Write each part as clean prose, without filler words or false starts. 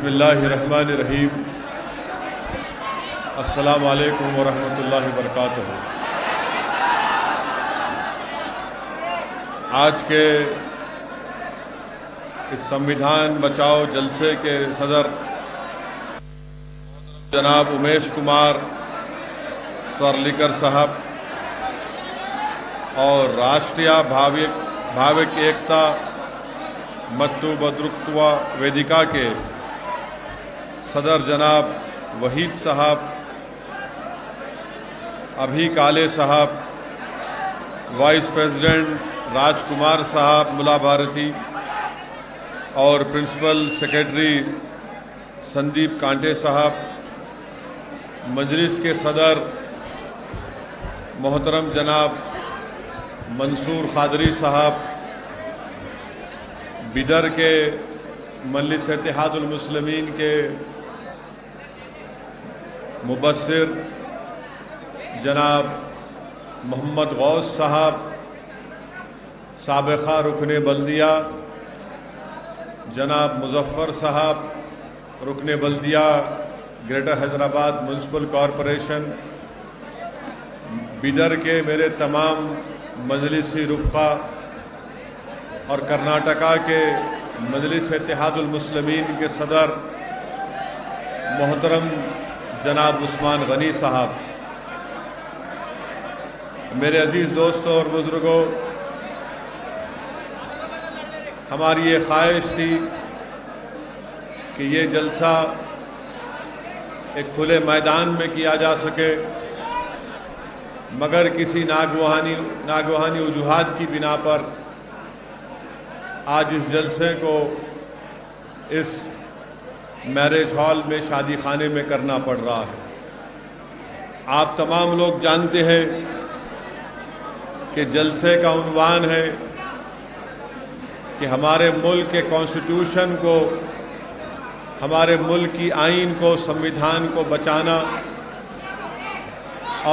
بسم اللہ الرحمن الرحیم۔ السلام علیکم ورحمۃ اللہ وبرکاتہ۔ آج کے اس سنویدھان بچاؤ جلسے کے صدر جناب امیش کمار سورلیکر صاحب اور راشٹریہ بھاوک ایکتا متو بدرکتوا ویدکا کے صدر جناب وحید صاحب، ابھی کالے صاحب، وائس پریزیڈنٹ راج کمار صاحب ملا بھارتی اور پرنسپل سیکرٹری سندیپ کانٹے صاحب، مجلس کے صدر محترم جناب منصور قادری صاحب، بیدر کے مجلس اتحاد المسلمین کے مبصر جناب محمد غوث صاحب، سابقہ رکن بلدیہ جناب مظفر صاحب، رکن بلدیہ greater Hyderabad municipal corporation, Bidar کے میرے تمام مجلسی رفقا اور کرناٹکا کے مجلس اتحاد المسلمین کے صدر محترم جناب عثمان غنی صاحب، میرے عزیز دوستوں اور بزرگوں، ہماری یہ خواہش تھی کہ یہ جلسہ ایک کھلے میدان میں کیا جا سکے، مگر کسی ناگوانی وجوہات کی بنا پر آج اس جلسے کو اس میرج ہال میں شادی خانے میں کرنا پڑ رہا ہے۔ آپ تمام لوگ جانتے ہیں کہ جلسے کا عنوان ہے کہ ہمارے ملک کے کانسٹیٹیوشن کو، ہمارے ملک کی آئین کو، سنویدھان کو بچانا،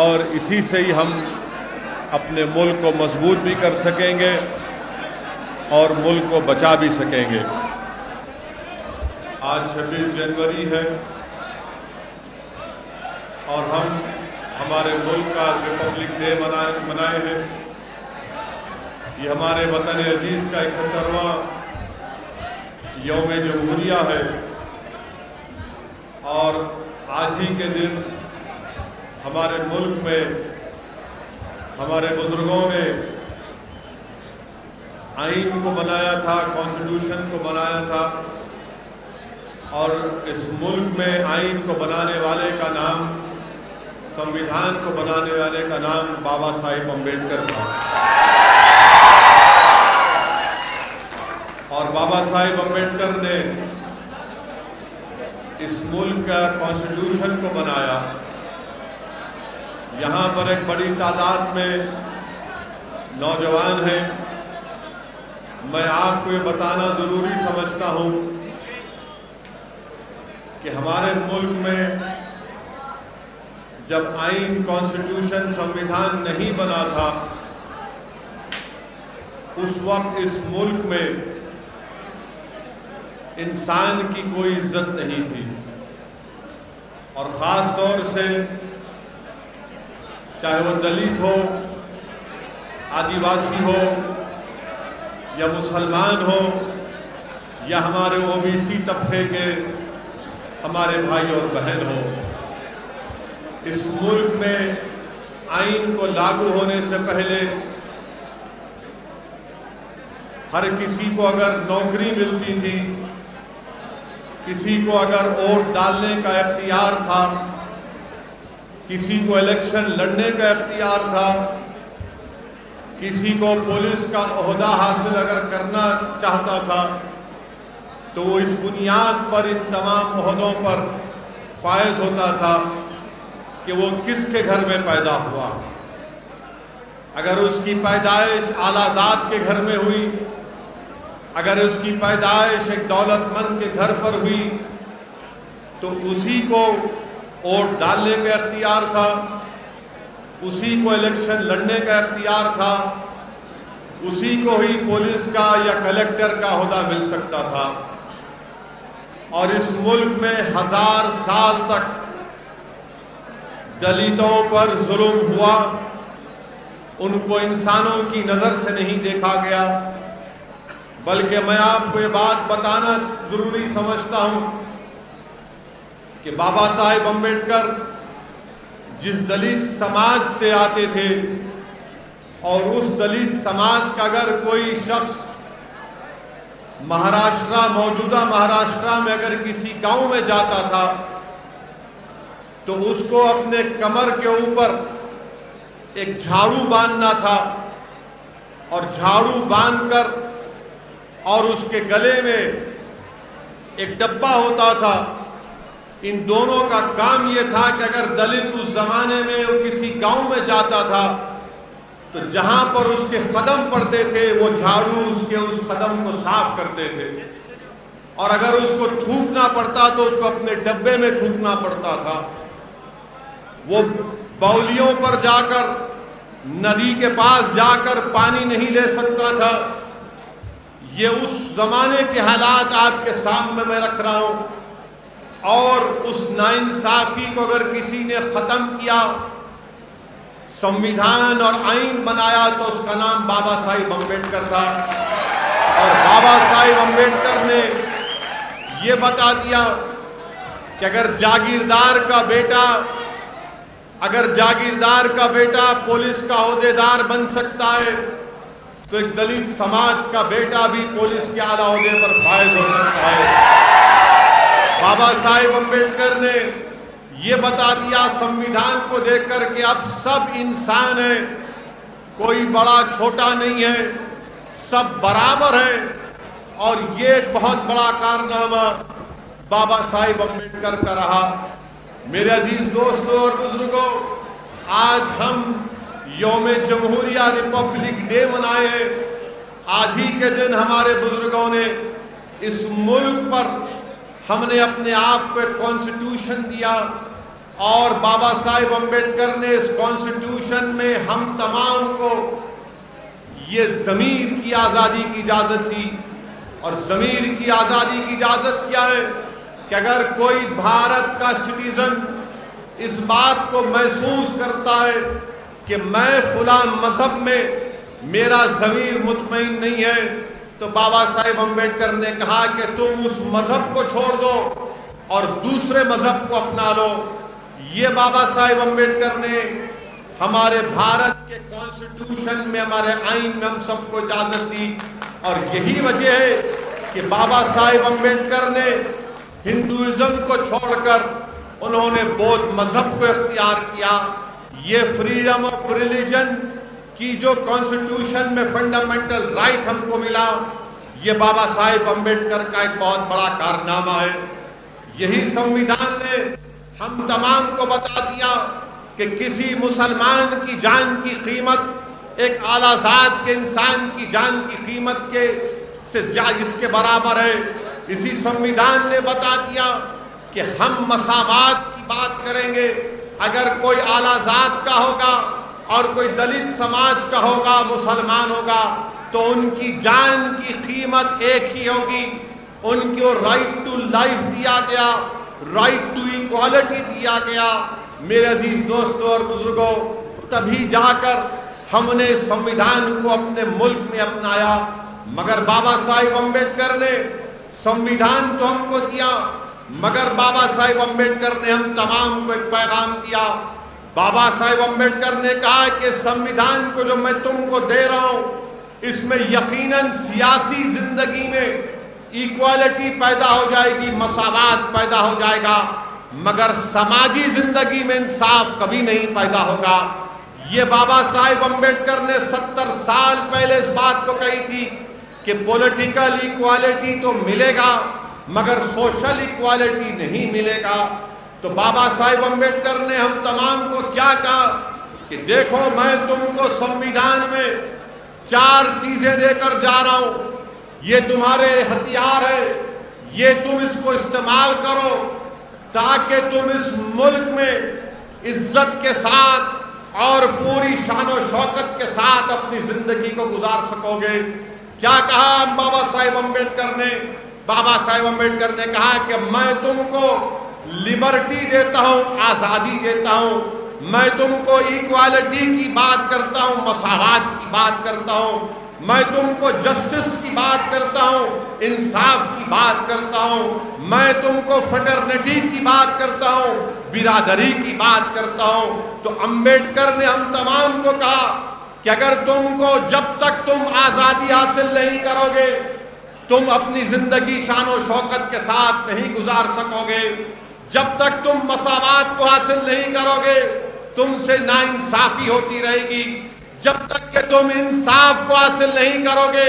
اور اسی سے ہی ہم اپنے ملک کو مضبوط بھی کر سکیں گے اور ملک کو بچا بھی سکیں گے۔ آج 26 جنوری ہے اور ہم ہمارے ملک کا ریپبلک ڈے منائے ہیں۔ یہ ہمارے وطن عزیز کا 71واں یوم جمہوریہ ہے، اور آج ہی کے دن ہمارے ملک میں ہمارے بزرگوں نے آئین کو بنایا تھا، کانسٹیٹیوشن کو بنایا تھا، اور اس ملک میں آئین کو بنانے والے کا نام، سنویدھان کو بنانے والے کا نام بابا صاحب امبیڈکر تھا، اور بابا صاحب امبیڈکر نے اس ملک کا کانسٹیٹیوشن کو بنایا۔ یہاں پر ایک بڑی تعداد میں نوجوان ہیں۔ میں آپ کو یہ بتانا ضروری سمجھتا ہوں کہ ہمارے ملک میں جب آئین، کانسٹیٹیوشن، سنویدھان نہیں بنا تھا، اس وقت اس ملک میں انسان کی کوئی عزت نہیں تھی، اور خاص طور سے چاہے وہ دلت ہو، آدیواسی ہو، یا مسلمان ہو، یا ہمارے OBC طبقے کے ہمارے بھائی اور بہن ہو، اس ملک میں آئین کو لاگو ہونے سے پہلے ہر کسی کو اگر نوکری ملتی تھی، کسی کو اگر ووٹ ڈالنے کا اختیار تھا، کسی کو الیکشن لڑنے کا اختیار تھا، کسی کو پولیس کا عہدہ حاصل اگر کرنا چاہتا تھا، تو وہ اس بنیاد پر ان تمام عہدوں پر فائز ہوتا تھا کہ وہ کس کے گھر میں پیدا ہوا۔ اگر اس کی پیدائش اعلیٰ ذات کے گھر میں ہوئی، اگر اس کی پیدائش ایک دولت مند کے گھر پر ہوئی، تو اسی کو ووٹ ڈالنے کا اختیار تھا، اسی کو الیکشن لڑنے کا اختیار تھا، اسی کو ہی پولیس کا یا کلیکٹر کا عہدہ مل سکتا تھا۔ اور اس ملک میں 1000 سال تک دلتوں پر ظلم ہوا، ان کو انسانوں کی نظر سے نہیں دیکھا گیا، بلکہ میں آپ کو یہ بات بتانا ضروری سمجھتا ہوں کہ بابا صاحب امبیڈکر جس دلت سماج سے آتے تھے، اور اس دلت سماج کا اگر کوئی شخص موجودہ مہاراشٹرا میں اگر کسی گاؤں میں جاتا تھا تو اس کو اپنے کمر کے اوپر ایک جھاڑو باندھنا تھا، اور جھاڑو باندھ کر اور اس کے گلے میں ایک ڈبہ ہوتا تھا۔ ان دونوں کا کام یہ تھا کہ اگر دلت اس زمانے میں کسی گاؤں میں جاتا تھا تو جہاں پر اس کے قدم پڑتے تھے وہ جھاڑو اس کے اس قدم کو صاف کرتے تھے، اور اگر اس کو تھوکنا پڑتا تو اس کو اپنے ڈبے میں تھوکنا پڑتا تھا۔ وہ باولیوں پر جا کر، ندی کے پاس جا کر پانی نہیں لے سکتا تھا۔ یہ اس زمانے کے حالات آپ کے سامنے میں رکھ رہا ہوں، اور اس ناانصافی کو اگر کسی نے ختم کیا، سمویدھان اور آئین بنایا، تو اس کا نام بابا صاحب امبیڈکر تھا۔ اور بابا صاحب امبیڈکر نے یہ بتا دیا کہ اگر جاگیردار کا بیٹا پولیس کا عہدیدار بن سکتا ہے تو ایک دلت سماج کا بیٹا بھی پولیس کے اعلیٰ عہدے پر فائز ہو سکتا ہے۔ بابا صاحب امبیڈکر نے یہ بتا دیا سمویدھان کو دیکھ کر کہ اب سب انسان ہیں، کوئی بڑا چھوٹا نہیں ہے، سب برابر ہیں، اور یہ ایک بہت بڑا کارنامہ بابا صاحب امبیڈکر کا رہا۔ میرے عزیز دوستوں اور بزرگوں، آج ہم یوم جمہوریہ ریپبلک ڈے منائے ہیں۔ آج ہی کے دن ہمارے بزرگوں نے اس ملک پر، ہم نے اپنے آپ کو ایک کانسٹیٹیوشن دیا، اور بابا صاحب امبیڈکر نے اس کانسٹیٹیوشن میں ہم تمام کو یہ ضمیر کی آزادی کی اجازت دی۔ اور ضمیر کی آزادی کی اجازت کیا ہے کہ اگر کوئی بھارت کا سٹیزن اس بات کو محسوس کرتا ہے کہ میں فلاں مذہب میں میرا ضمیر مطمئن نہیں ہے، تو بابا صاحب امبیڈکر نے کہا کہ تم اس مذہب کو چھوڑ دو اور دوسرے مذہب کو اپنا لو۔ یہ بابا صاحب امبیڈکر نے ہمارے بھارت کے کانسٹیٹیوشن میں، ہمارے آئین میں ہم سب کو اجازت دی، اور یہی وجہ ہے کہ بابا صاحب امبیڈکر نے ہندوازم کو چھوڑ کر انہوں نے بودھ مذہب کو اختیار کیا۔ یہ فریڈم آف ریلیجن کی جو کانسٹیٹیوشن میں فنڈامنٹل رائٹ ہم کو ملا، یہ بابا صاحب امبیڈکر کا ایک بہت بڑا کارنامہ ہے۔ یہی سمویدھان نے ہم تمام کو بتا دیا کہ کسی مسلمان کی جان کی قیمت ایک اعلیٰ ذات کے انسان کی جان کی قیمت سے زیادہ اس کے برابر ہے۔ اسی سمویدھان نے بتا دیا کہ ہم مساوات کی بات کریں گے۔ اگر کوئی اعلیٰ ذات کا ہوگا اور کوئی دلت سماج کا ہوگا، مسلمان ہوگا، تو ان کی جان کی قیمت ایک ہی ہوگی۔ ان کو رائٹ ٹو لائف دیا گیا، رائٹ ٹو ایکوالٹی دیا گیا۔ میرے عزیز دوستوں اور بزرگوں، تبھی جا کر ہم نے سمویدھان کو اپنے ملک میں اپنایا۔ مگر بابا صاحب امبیڈکر نے سمویدھان تو ہم کو دیا، مگر بابا صاحب امبیڈکر نے ہم تمام کو ایک پیغام دیا۔ بابا صاحب امبیڈکر نے کہا کہ سمویدھان کو جو میں تم کو دے رہا ہوں، اس میں یقیناً سیاسی زندگی میں ایکوالٹی پیدا ہو جائے گی، مساوات پیدا ہو جائے گا، مگر سماجی زندگی میں انصاف کبھی نہیں پیدا ہوگا۔ یہ بابا صاحب امبیڈکر نے 70 سال پہلے اس بات کو کہی تھی کہ پولیٹیکل ایکوالٹی تو ملے گا مگر سوشل ایکوالٹی نہیں ملے گا۔ تو بابا صاحب امبیڈکر نے ہم تمام کو کیا کہا کہ دیکھو، میں تم کو سمویدھان میں 4 چیزیں دے کر جا رہا ہوں، یہ تمہارے ہتھیار ہے، یہ تم اس کو استعمال کرو تاکہ تم اس ملک میں عزت کے ساتھ اور پوری شان و شوکت کے ساتھ اپنی زندگی کو گزار سکو گے۔ کیا کہا بابا صاحب امبیڈکر نے؟ بابا صاحب امبیڈکر نے کہا کہ میں تم کو لبرٹی دیتا ہوں، آزادی دیتا ہوں، میں تم کو ایکوالٹی کی بات کرتا ہوں، مساوات کی بات کرتا ہوں، میں تم کو جسٹس کی بات کرتا ہوں، انصاف کی بات کرتا ہوں، میں تم کو فٹرنیٹی کی بات کرتا ہوں، برادری کی بات کرتا ہوں۔ تو امبیڈکر نے ہم تمام کو کہا کہ اگر تم کو جب تک تم آزادی حاصل نہیں کرو گے، تم اپنی زندگی شان و شوکت کے ساتھ نہیں گزار سکو گے، جب تک تم مساوات کو حاصل نہیں کرو گے تم سے ناانصافی ہوتی رہے گی، جب تک کہ تم انصاف کو حاصل نہیں کرو گے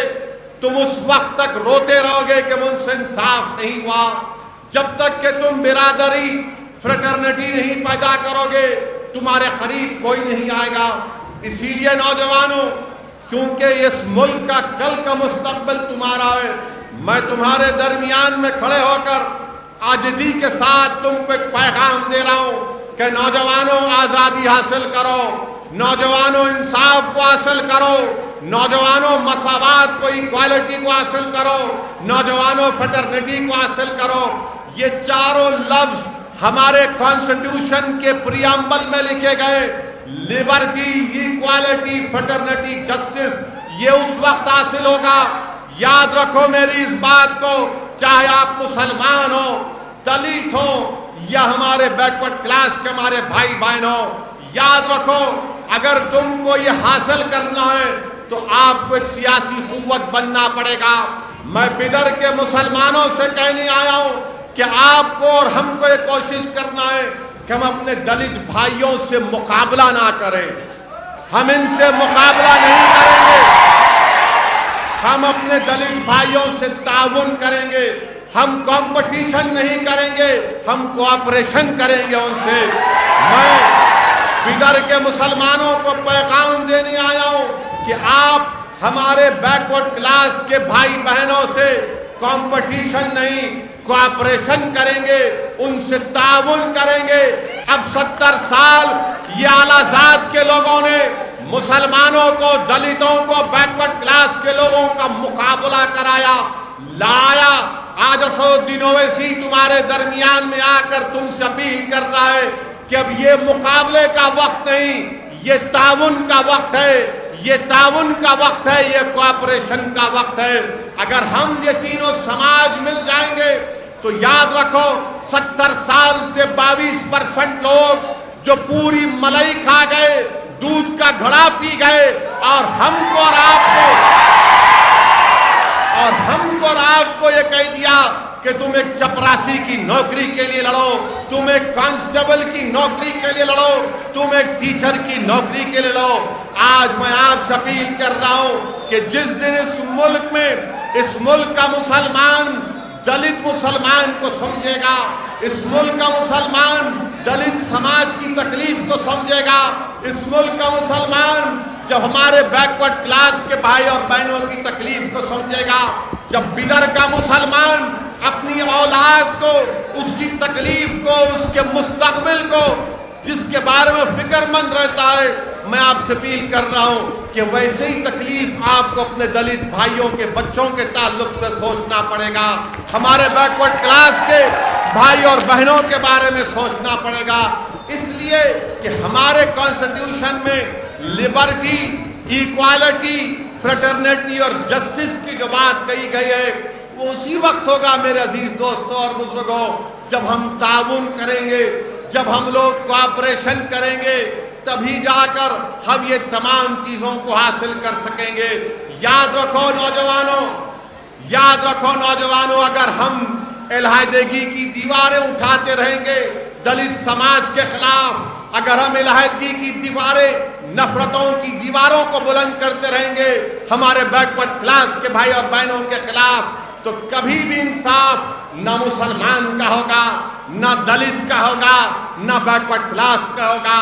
تم اس وقت تک روتے رہو گے کہ مجھ سے انصاف نہیں ہوا، جب تک کہ تم برادری فریٹرنیٹی نہیں پیدا کرو گے تمہارے قریب کوئی نہیں آئے گا۔ اسی لیے نوجوانوں، کیونکہ اس ملک کا کل کا مستقبل تمہارا ہے، میں تمہارے درمیان میں کھڑے ہو کر عاجزی کے ساتھ تم کو ایک پیغام دے رہا ہوں کہ نوجوانوں آزادی حاصل کرو، نوجوانوں انصاف کو حاصل کرو، نوجوانوں مساوات کو، ایکوالٹی کو حاصل کرو، نوجوانوں فٹرنیٹی کو حاصل کرو۔ یہ چاروں لفظ ہمارے کانسٹیٹیوشن کے پریامبل میں لکھے گئے، لبرٹی، ایکوالٹی، فٹرنیٹی، جسٹس، یہ اس وقت حاصل ہوگا، یاد رکھو میری اس بات کو، چاہے آپ مسلمان ہو، دلت ہو یا ہمارے بیکورڈ کلاس کے ہمارے بھائی بہن ہو، یاد رکھو اگر تم کو یہ حاصل کرنا ہے تو آپ کو ایک سیاسی قوت بننا پڑے گا۔ میں بدر کے مسلمانوں سے کہنے آیا ہوں کہ آپ کو اور ہم کو یہ کوشش کرنا ہے کہ ہم اپنے دلت بھائیوں سے مقابلہ نہ کریں، ہم ان سے مقابلہ نہیں کریں گے، ہم اپنے دلت بھائیوں سے تعاون کریں گے، ہم کمپٹیشن نہیں کریں گے، ہم کوآپریشن کریں گے ان سے۔ میں بدر کے مسلمانوں کو پیغام دینے آیا ہوں کہ آپ ہمارے بیکورڈ کلاس کے بھائی بہنوں سے کمپٹیشن نہیں، کوآپریشن کریں گے، ان سے تعاون کریں گے۔ اب 70 سال یہ اعلیٰ ذات کے لوگوں نے مسلمانوں کو، دلتوں کو، بیکورڈ کلاس کے لوگوں کا مقابلہ کرایا، لایا۔ آج اسدالدین اویسی تمہارے درمیان میں آ کر تم سے اپیل کر رہا ہے کہ اب یہ مقابلے کا وقت نہیں، یہ تعاون کا وقت ہے، یہ تعاون کا وقت ہے، یہ کوآپریشن کا وقت ہے۔ اگر ہم یہ تینوں سماج مل جائیں گے تو یاد رکھو 70 سال سے 22% لوگ جو پوری ملائی کھا گئے، دودھ کا گھڑا پی گئے، اور ہم کو اور آپ کو یہ کہہ دیا کہ تم ایک چپراسی کی نوکری کے لیے لڑو، تم ایک کانسٹیبل کی نوکری کے لیے لڑو، تم ایک ٹیچر کی نوکری کے لیے لڑو۔ آج میں آپ سے اپیل کر رہا ہوں کہ جس دن اس ملک میں، اس ملک کا مسلمان دلت مسلمان کو سمجھے گا، اس ملک کا مسلمان دلت سماج کی تکلیف کو سمجھے گا، اس ملک کا مسلمان جب ہمارے بیکورڈ کلاس کے بھائی اور بہنوں کی تکلیف کو سمجھے گا، جب بدر کا مسلمان اپنی اولاد کو، اس کی تکلیف کو، اس کے مستقبل کو، جس کے بارے میں فکر مند رہتا ہے، میں آپ سے اپیل کر رہا ہوں کہ ویسے ہی تکلیف آپ کو اپنے دلت بھائیوں کے بچوں کے تعلق سے سوچنا پڑے گا، ہمارے بیکورڈ کلاس کے بھائی اور بہنوں کے بارے میں سوچنا پڑے گا، اس لیے کہ ہمارے کانسٹیٹیوشن میں لبرٹی، ایکوالٹی، فریٹرنیٹی اور جسٹس کی جو بات کہی گئی ہے وہ اسی وقت ہوگا میرے عزیز دوستوں اور بزرگوں جب ہم تعاون کریں گے، جب ہم لوگ کوآپریشن کریں گے، تبھی جا کر ہم یہ تمام چیزوں کو حاصل کر سکیں گے۔ یاد رکھو نوجوانوں، یاد رکھو نوجوانوں، اگر ہم علیحدگی کی دیواریں اٹھاتے رہیں گے دلت سماج کے خلاف، اگر ہم علیحدگی کی دیواریں، نفرتوں کی دیواروں کو بلند کرتے رہیں گے ہمارے بیکورڈ کلاس کے بھائی اور بہنوں کے خلاف، تو کبھی بھی انصاف نہ مسلمان کا ہوگا، نہ دلت کا ہوگا، نہ بیکورڈ کلاس کا ہوگا۔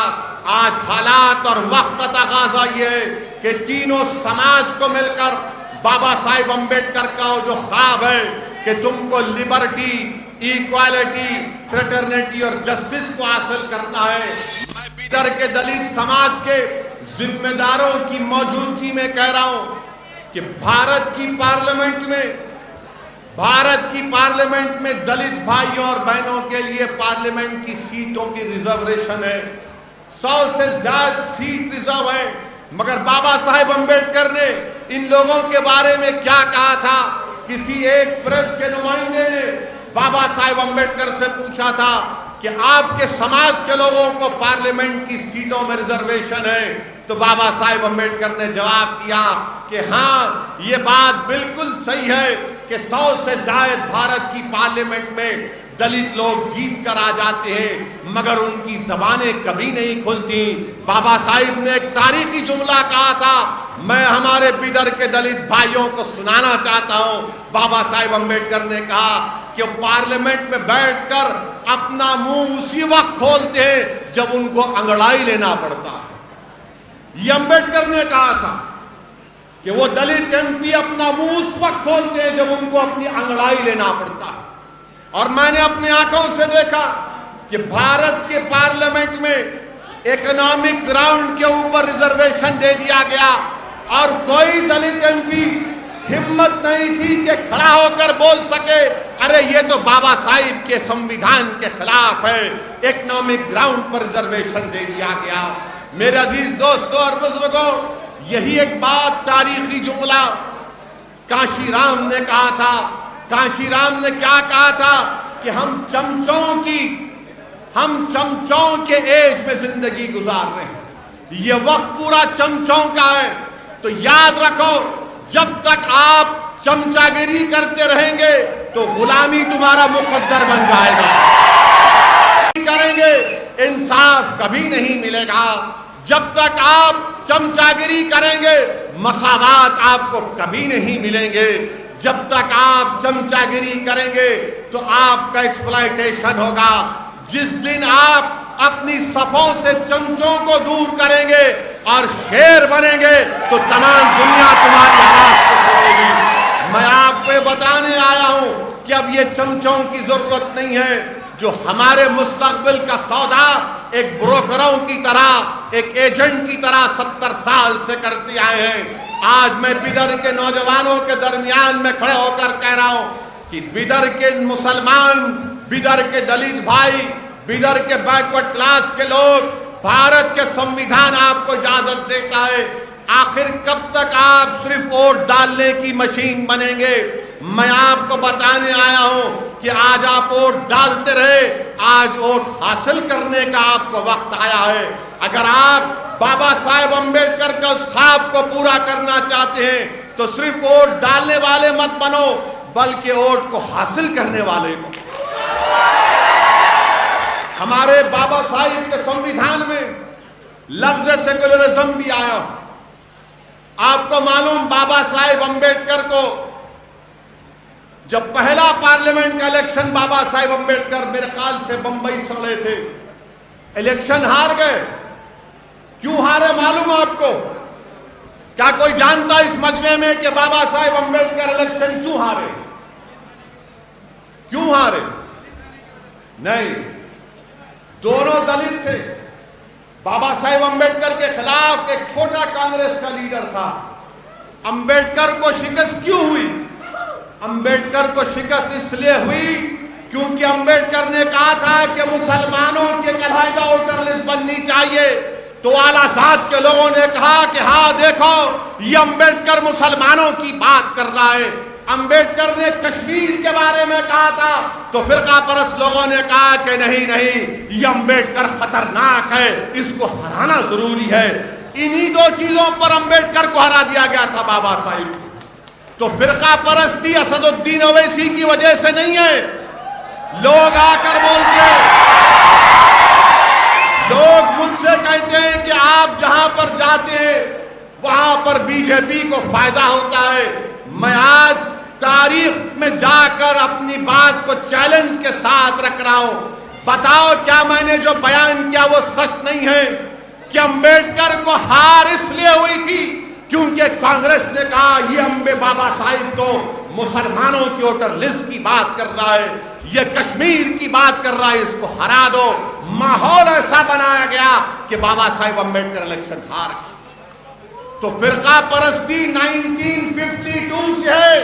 آج حالات اور وقت کا تقاضا یہ ہے کہ تینوں سماج کو مل کر بابا صاحب امبیڈکر کا جو خواب ہے کہ تم کو لبرٹی، ایکوالٹی، فریٹرنیٹی اور جسٹس کو حاصل کرنا ہے۔ میں بدر کے دلت سماج کے ذمہ داروں کی موجودگی میں کہہ رہا ہوں کہ بھارت کی پارلیمنٹ میں بھارت کی پارلیمنٹ میں دلت بھائیوں اور بہنوں کے لیے پارلیمنٹ کی سیٹوں کی ریزرویشن ہے، 100 سے زیادہ سیٹ ریزرو ہے، مگر بابا صاحب امبیڈکر نے ان لوگوں کے بارے میں کیا کہا تھا؟ کسی ایک پریس کے نمائندے نے بابا صاحب امبیڈکر سے پوچھا تھا کہ آپ کے سماج کے لوگوں کو پارلیمنٹ کی سیٹوں میں ریزرویشن ہے، تو بابا صاحب امبیڈکر نے جواب دیا کہ ہاں یہ بات بالکل صحیح ہے کہ 100 سے زائد بھارت کی پارلیمنٹ میں دلت لوگ جیت کر آ جاتے ہیں، مگر ان کی زبانیں کبھی نہیں کھلتی۔ بابا صاحب نے ایک تاریخی جملہ کہا تھا، میں ہمارے بیدر کے دلت بھائیوں کو سنانا چاہتا ہوں۔ بابا صاحب امبیڈکر نے کہا کہ پارلیمنٹ میں بیٹھ کر اپنا منہ اسی وقت کھولتے ہیں جب ان کو انگڑائی لینا پڑتا ہے۔ یہ امبیڈکر نے کہا تھا کہ وہ دلت ایم پی اپنا منہ اس وقت کھولتے ہیں جب ان کو اپنی انگڑائی لینا پڑتا ہے۔ اور میں نے اپنی آنکھوں سے دیکھا کہ بھارت کے پارلیمنٹ میں اکنامک گراؤنڈ کے اوپر ریزرویشن دے دیا گیا، اور کوئی دلت ایم پی ہمت نہیں تھی کہ کھڑا ہو کر بول سکے ارے یہ تو بابا صاحب کے سمویدھان کے خلاف ہے، اکنامک گراؤنڈ پر ریزرویشن دے دیا گیا۔ میرے عزیز دوستوں اور بزرگوں، یہی ایک بات تاریخی جملہ کانشی رام نے کہا تھا۔ کانشی رام نے کیا کہا تھا کہ ہم چمچوں کے ایج میں زندگی گزار رہے ہیں، یہ وقت پورا چمچوں کا ہے، تو یاد رکھو جب تک آپ چمچا گیری کرتے رہیں گے تو غلامی تمہارا مقدر بن جائے گا، کریں گے انصاف کبھی نہیں ملے گا۔ جب تک آپ چمچا گیری کریں گے مساوات آپ کو کبھی نہیں ملیں گے۔ جب تک آپ چمچا گیری کریں گے تو آپ کا ایکسپلائٹیشن ہوگا۔ جس دن آپ اپنی صفوں سے چمچوں کو دور کریں گے اور شیر بنیں گے تو تمام دنیا تمہاری آواز کو سنے گی۔ میں آپ کو بتانے آیا ہوں کہ اب یہ چمچوں کی ضرورت نہیں ہے جو ہمارے مستقبل کا سودا ایک بروکروں کی طرح، ایک ایجنٹ کی طرح 70 سال سے کرتے آئے ہیں۔ آج میں بیدر کے نوجوانوں کے درمیان میں کھڑے ہو کر کہہ رہا ہوں کہ بیدر کے مسلمان، بیدر کے دلت بھائی، بیدر کے بیکورڈ کلاس کے لوگ، بھارت کے سمویدھان آپ کو اجازت دیتا ہے۔ آخر کب تک آپ صرف ووٹ ڈالنے کی مشین بنیں گے؟ میں آپ کو بتانے آیا ہوں کہ آج آپ ووٹ ڈالتے رہے، آج ووٹ حاصل کرنے کا آپ کو وقت آیا ہے۔ اگر آپ بابا صاحب امبیڈکر کا اس خواب کو پورا کرنا چاہتے ہیں تو صرف ووٹ ڈالنے والے مت بنو، بلکہ ووٹ کو حاصل کرنے والے بنو۔ ہمارے بابا صاحب کے سمویدھان میں لفظ سیکولرزم بھی آیا۔ آپ کو معلوم بابا صاحب امبیڈکر کو جب پہلا پارلیمنٹ کا الیکشن بابا صاحب امبیڈکر میرے خیال سے بمبئی سے لڑے تھے، الیکشن ہار گئے۔ کیوں ہارے معلوم آپ کو؟ کیا کوئی جانتا اس مجمع میں کہ بابا صاحب امبیڈکر الیکشن کیوں ہارے؟ کیوں ہارے؟ نہیں، دونوں دلت تھے۔ بابا صاحب امبیڈکر کے خلاف ایک چھوٹا کانگریس کا لیڈر تھا۔ امبیڈکر کو شکست کیوں ہوئی؟ امبیڈکر کو شکست اس لیے ہوئی کیونکہ امبیڈکر نے کہا تھا کہ مسلمانوں کے علیحدہ ووٹر لسٹ بننی چاہیے، تو اعلیٰ ذات کے لوگوں نے کہا کہ ہاں دیکھو یہ امبیڈکر مسلمانوں کی بات کر رہا ہے۔ امبیڈکر نے کشمیر کے بارے میں کہا تھا تو فرقہ پرست لوگوں نے کہا کہ نہیں یہ امبیڈکر خطرناک ہے، اس کو ہرانا ضروری ہے۔ انہی دو چیزوں پر امبیڈکر کو ہرا دیا گیا تھا بابا صاحب۔ تو فرقہ پرستی اسد الدین اویسی کی وجہ سے نہیں ہے۔ لوگ آ کر بولتے ہیں، لوگ مجھ سے کہتے ہیں کہ آپ جہاں پر جاتے ہیں وہاں پر بی جے پی کو فائدہ ہوتا ہے۔ میں آج تاریخ میں جا کر اپنی بات کو چیلنج کے ساتھ رکھ رہا ہوں، بتاؤ کیا میں نے جو بیان کیا وہ سچ نہیں ہے کہ امبیڈکر کو ہار اس لیے ہوئی تھی کیونکہ کانگریس نے کہا یہ بابا صاحب تو مسلمانوں کی ووٹر لسٹ کی بات کر رہا ہے، یہ کشمیر کی بات کر رہا ہے، اس کو ہرا دو۔ ماحول ایسا بنایا گیا کہ بابا صاحب امبیڈکر الیکشن ہار گئے۔ تو فرقہ پرستی 1952 سے ہے۔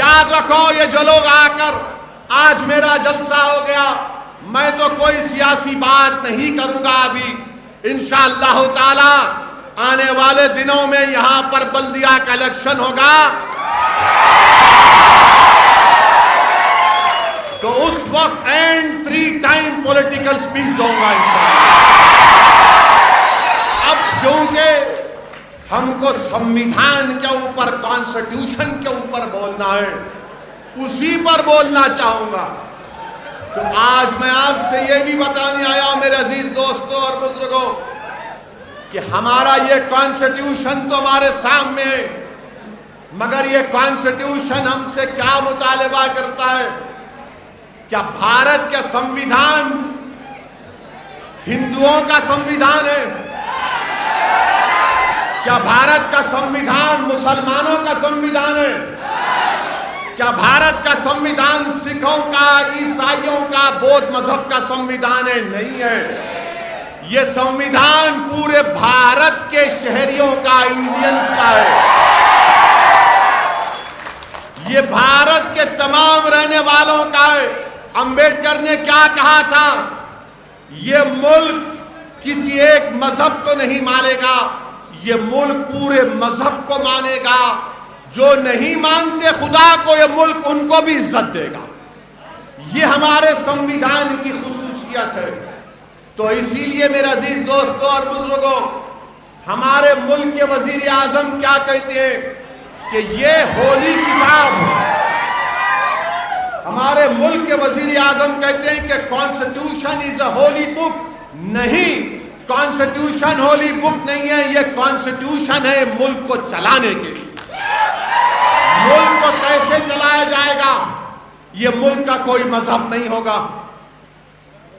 یاد رکھو یہ جو لوگ آ کر آج میرا جلسہ ہو گیا، میں تو کوئی سیاسی بات نہیں کروں گا ابھی، انشاءاللہ تعالی آنے والے دنوں میں یہاں پر بلدیہ کا الیکشن ہوگا تو اس وقت اینڈ 3 ٹائم پولیٹیکل سپیچ دوں گا انشاءاللہ۔ اب کیونکہ ہم کو سنویدھان کے اوپر، کانسٹیٹیوشن کے اوپر بولنا ہے، اسی پر بولنا چاہوں گا، تو آج میں آپ سے یہ بھی بتانے آیا میرے عزیز دوستوں اور بزرگوں کہ ہمارا یہ کانسٹیٹیوشن تو ہمارے سامنے ہے، مگر یہ کانسٹیٹیوشن ہم سے کیا مطالبہ کرتا ہے؟ کیا بھارت کا سنویدھان ہندوؤں کا سنویدھان ہے؟ کیا بھارت کا سنویدھان مسلمانوں کا سنویدھان ہے؟ کیا بھارت کا سنویدھان سکھوں کا، عیسائیوں کا، بودھ مذہب کا سنویدھان ہے؟ نہیں ہے۔ یہ سنویدھان پورے بھارت کے شہریوں کا، انڈینز کا ہے۔ یہ بھارت کے تمام رہنے والوں کا ہے۔ امبیڈکر نے کیا کہا تھا؟ یہ ملک کسی ایک مذہب کو نہیں مانے گا، یہ ملک پورے مذہب کو مانے گا۔ جو نہیں مانتے خدا کو یہ ملک ان کو بھی عزت دے گا۔ یہ ہمارے سنویدھان کی خصوصیت ہے۔ تو اسی لیے میرے عزیز دوستوں اور بزرگوں، ہمارے ملک کے وزیر اعظم کیا کہتے ہیں کہ یہ ہولی کتاب ہے۔ ہمارے ملک کے وزیر اعظم کہتے ہیں کہ کانسٹیٹیوشن از اے ہولی بک۔ نہیں، کانسٹیٹیوشن ہولی بک نہیں ہے، یہ کانسٹیٹیوشن ہے ملک کو چلانے کے لیے۔ ملک کو کیسے چلایا جائے گا؟ یہ ملک کا کوئی مذہب نہیں ہوگا،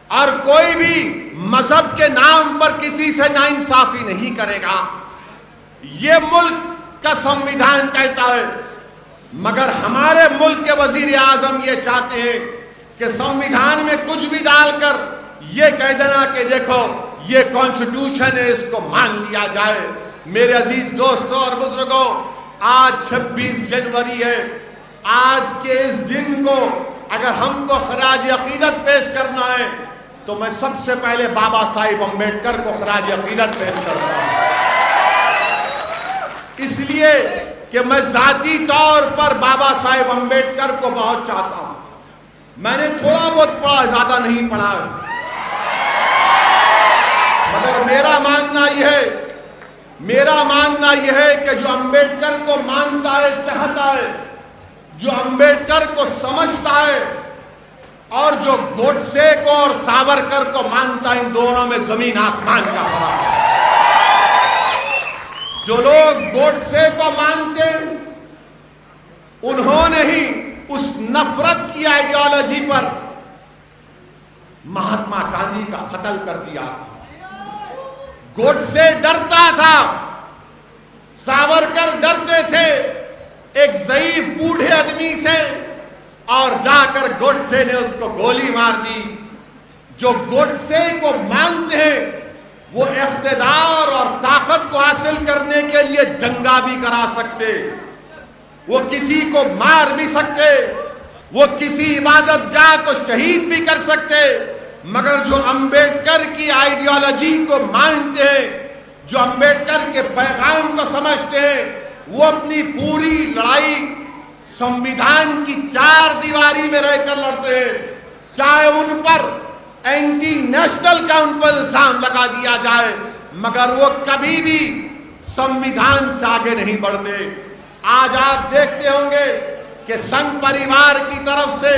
اور کوئی بھی مذہب کے نام پر کسی سے ناانصافی نہیں کرے گا۔ یہ ملک کا سنویدھان کہتا ہے، مگر ہمارے ملک کے وزیر اعظم یہ چاہتے ہیں کہ سنویدھان میں کچھ بھی ڈال کر یہ کہہ دینا کہ دیکھو یہ کانسٹیٹیوشن ہے، اس کو مان لیا جائے۔ میرے عزیز دوستوں اور بزرگوں، آج 26 جنوری ہے۔ آج کے اس دن کو اگر ہم کو خراج عقیدت پیش کرنا ہے تو میں سب سے پہلے بابا صاحب امبیڈکر کو خراج عقیدت پیش کرتا ہوں، اس لیے کہ میں ذاتی طور پر بابا صاحب امبیڈکر کو بہت چاہتا ہوں۔ میں نے تھوڑا بہت پڑھا، زیادہ نہیں پڑھا ہے، مگر میرا ماننا یہ ہے کہ جو امبیڈکر کو مانتا ہے، چاہتا ہے، جو امبیڈکر کو سمجھتا ہے، اور جو گوڈسے کو اور ساورکر کو مانتا ہے، ان دونوں میں زمین آسمان کا فرق ہے۔ جو لوگ گوڈسے کو مانتے ہیں انہوں نے ہی اس نفرت کی آئیڈیالوجی پر مہاتما گاندھی کا قتل کر دیا تھا۔ گوڈسے ڈرتا تھا، ساورکر ڈرتے تھے ایک ضعیف بوڑھے آدمی سے، اور جا کر گوڈسے نے اس کو گولی مار دی۔ جو گوڈسے کو مانتے ہیں وہ اقتدار اور طاقت کو حاصل کرنے کے لیے دنگا بھی کرا سکتے، وہ کسی کو مار بھی سکتے، وہ کسی عبادت گاہ کو شہید بھی کر سکتے، مگر جو امبیڈکر کی آئیڈیالوجی کو مانتے ہیں، جو امبیڈکر کے پیغام کو سمجھتے ہیں، وہ اپنی پوری لڑائی سنویدھان کی 4 دیواری میں رہ کر لڑتے ہیں، چاہے ان پر اینٹی نیشنل کا ان پر الزام لگا دیا جائے، مگر وہ کبھی بھی سنویدھان سے آگے نہیں بڑھتے۔ آج آپ دیکھتے ہوں گے کہ سنگھ پریوار کی طرف سے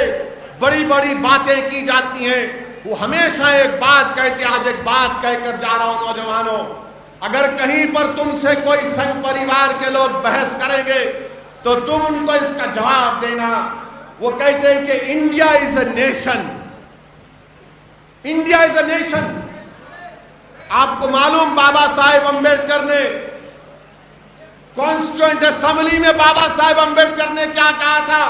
بڑی بڑی باتیں کی جاتی ہیں، وہ ہمیشہ ایک بات کہتے، آج ایک بات کہہ کر جا رہا ہوں نوجوانوں، اگر کہیں پر تم سے کوئی سنگھ پریوار کے لوگ بحث کریں گے تو تم ان کو اس کا جواب دینا۔ وہ کہتے ہیں کہ India is a nation, India is a nation. آپ کو معلوم بابا صاحب امبیڈکر نے کانسٹیٹوئنٹ اسمبلی میں بابا صاحب امبیڈکر نے کیا کہا تھا؟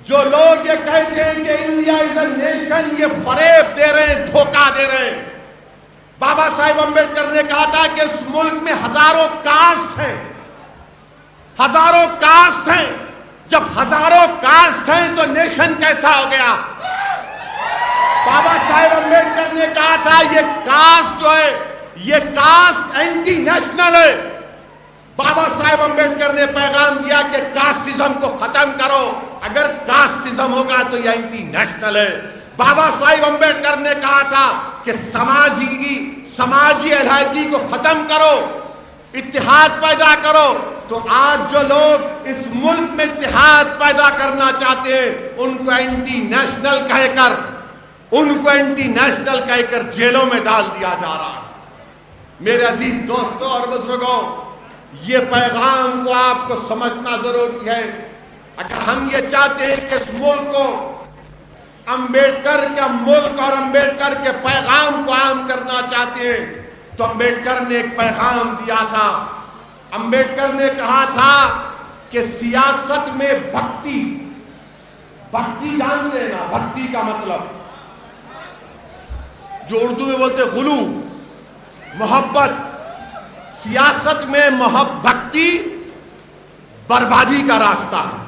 جو لوگ یہ کہتے ہیں کہ انڈیا از اے نیشن، یہ فریب دے رہے ہیں، دھوکہ دے رہے ہیں۔ بابا صاحب امبیڈکر نے کہا تھا کہ اس ملک میں ہزاروں کاسٹ ہیں، ہزاروں کاسٹ ہیں۔ جب ہزاروں کاسٹ ہیں تو نیشن کیسا ہو گیا؟ بابا صاحب امبیڈکر نے کہا تھا یہ کاسٹ جو ہے یہ کاسٹ اینٹی نیشنل ہے. بابا صاحب امبیڈکر نے پیغام دیا کہ کاسٹزم کو ختم کرو. اگر کاسٹزم ہوگا تو یہ اینٹی نیشنل ہے. بابا صاحب امبیڈکر نے کہا تھا کہ سماجی علیحدگی کو ختم کرو, اتحاد پیدا کرو. تو آج جو لوگ اس ملک میں اتحاد پیدا کرنا چاہتے ہیں ان کو اینٹی نیشنل کہہ کر جیلوں میں ڈال دیا جا رہا ہے. میرے عزیز دوستوں اور بزرگوں, یہ پیغام کو آپ کو سمجھنا ضروری ہے. اگر ہم یہ چاہتے ہیں کہ اس ملک کو امبیڈکر کا ملک اور امبیڈکر کے پیغام کو عام کرنا چاہتے ہیں تو امبیڈکر نے ایک پیغام دیا تھا. امبیڈکر نے کہا تھا کہ سیاست میں بھکتی جانتے ہیں نا, بھکتی کا مطلب جو اردو میں بولتے غلو, محبت. سیاست میں بھکتی بربادی کا راستہ ہے.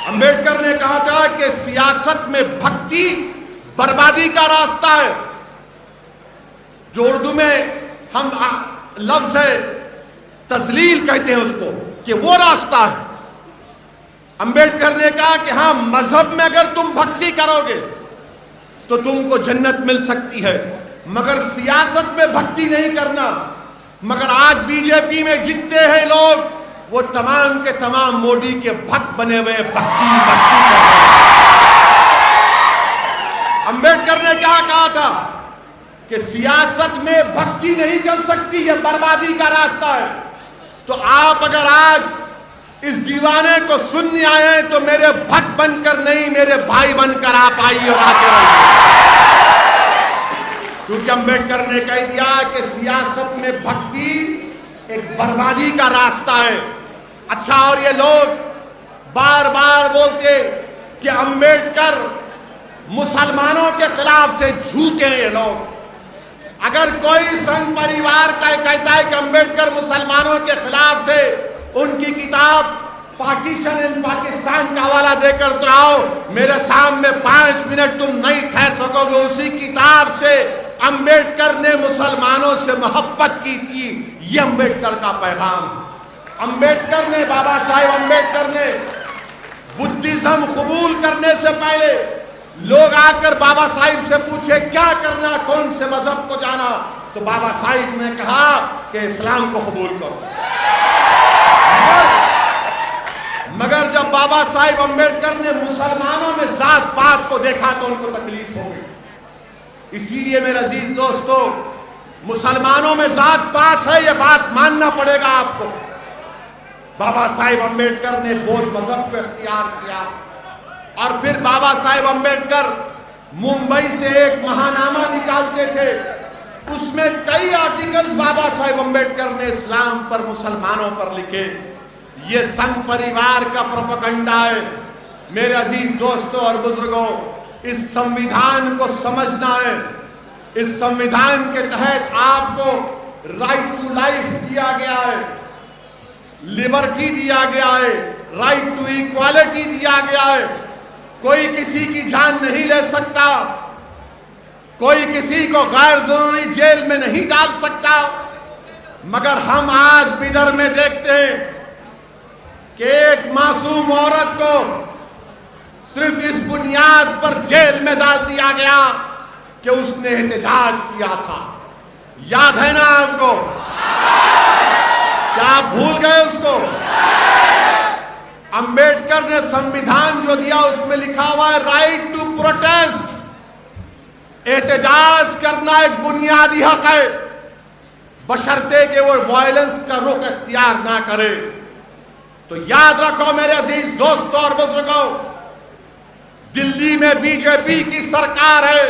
امبیڈکر نے کہا تھا کہ سیاست میں بھکتی بربادی کا راستہ ہے. جو اردو میں ہم لفظ ہے تذلیل کہتے ہیں اس کو, کہ وہ راستہ ہے. امبیڈکر نے کہا کہ ہاں مذہب میں اگر تم بھکتی کرو گے تو تم کو جنت مل سکتی ہے, مگر سیاست میں بھکتی نہیں کرنا. مگر آج بی جے پی میں جتنے ہیں لوگ وہ تمام کے تمام مودی کے بھکت بنے ہوئے بھکتی کر رہے ہیں. امبیڈکر نے کیا کہا تھا کہ سیاست میں بھکتی نہیں چل سکتی, یہ بربادی کا راستہ ہے. تو آپ اگر آج اس دیوانے کو سننے آئے ہیں تو میرے بھکت بن کر نہیں, میرے بھائی بن کر آپ آئیے اور آتے رہیے. کیونکہ امبیڈکر نے کہہ دیا کہ سیاست میں بھکتی ایک بربادی کا راستہ ہے. اچھا, اور یہ لوگ بار بار بولتے کہ امبیڈکر مسلمانوں کے خلاف تھے. جھوٹے ہیں یہ لوگ. اگر کوئی سنگھ پریوار کا کہتا ہے کہ امبیڈکر مسلمانوں کے خلاف تھے, ان کی کتاب پارٹیشن ان پاکستان کا حوالہ دے کر تو آؤ, میرے سامنے 5 منٹ تم نہیں ٹھہر سکو گے. اسی کتاب سے امبیڈکر نے مسلمانوں سے محبت کی تھی. یہ امبیڈکر کا پیغام. امبیڈکر نے, بابا صاحب امبیڈکر نے بدھزم قبول کرنے سے پہلے لوگ آ کر بابا صاحب سے پوچھے کیا کرنا, کون سے مذہب کو جانا, تو بابا صاحب نے کہا کہ اسلام کو قبول کرو. مگر جب بابا صاحب امبیڈکر نے مسلمانوں میں ذات پات کو دیکھا تو ان کو تکلیف ہو گئی. اسی لیے میرے عزیز دوستو, مسلمانوں میں ذات پات ہے, یہ بات ماننا پڑے گا آپ کو. بابا صاحب امبیڈکر نے بودھ مذہب کو اختیار کیا. اور پھر بابا صاحب امبیڈکر ممبئی سے ایک ماہنامہ نکالتے تھے. اس میں کئی آرٹیکل بابا صاحب امبیڈکر نے اسلام پر, مسلمانوں پر لکھے. یہ سنگھ پریوار کا پروپیگنڈا ہے. میرے عزیز دوستوں اور بزرگوں, اس سمویدھان کو سمجھنا ہے. اس سمویدھان کے تحت آپ کو رائٹ ٹو لائف دیا گیا ہے, لبرٹی دیا گیا ہے, رائٹ ٹو ایکوالٹی دیا گیا ہے. کوئی کسی کی جان نہیں لے سکتا, کوئی کسی کو غیر ضروری جیل میں نہیں ڈال سکتا. مگر ہم آج بدر میں دیکھتے ہیں کہ ایک معصوم عورت کو صرف اس بنیاد پر جیل میں ڈال دیا گیا کہ اس نے احتجاج کیا تھا. یاد ہے نا آپ کو؟ کیا آپ بھول گئے اس کو؟ امبیڈکر نے سمویدھان جو دیا اس میں لکھا ہوا ہے رائٹ ٹو پروٹیسٹ. احتجاج کرنا ایک بنیادی حق ہے, بشرطے کہ وہ وائلنس کا رخ اختیار نہ کرے. تو یاد رکھو میرے عزیز دوستوں اور بزرگوں, دلی میں بی جے پی کی سرکار ہے,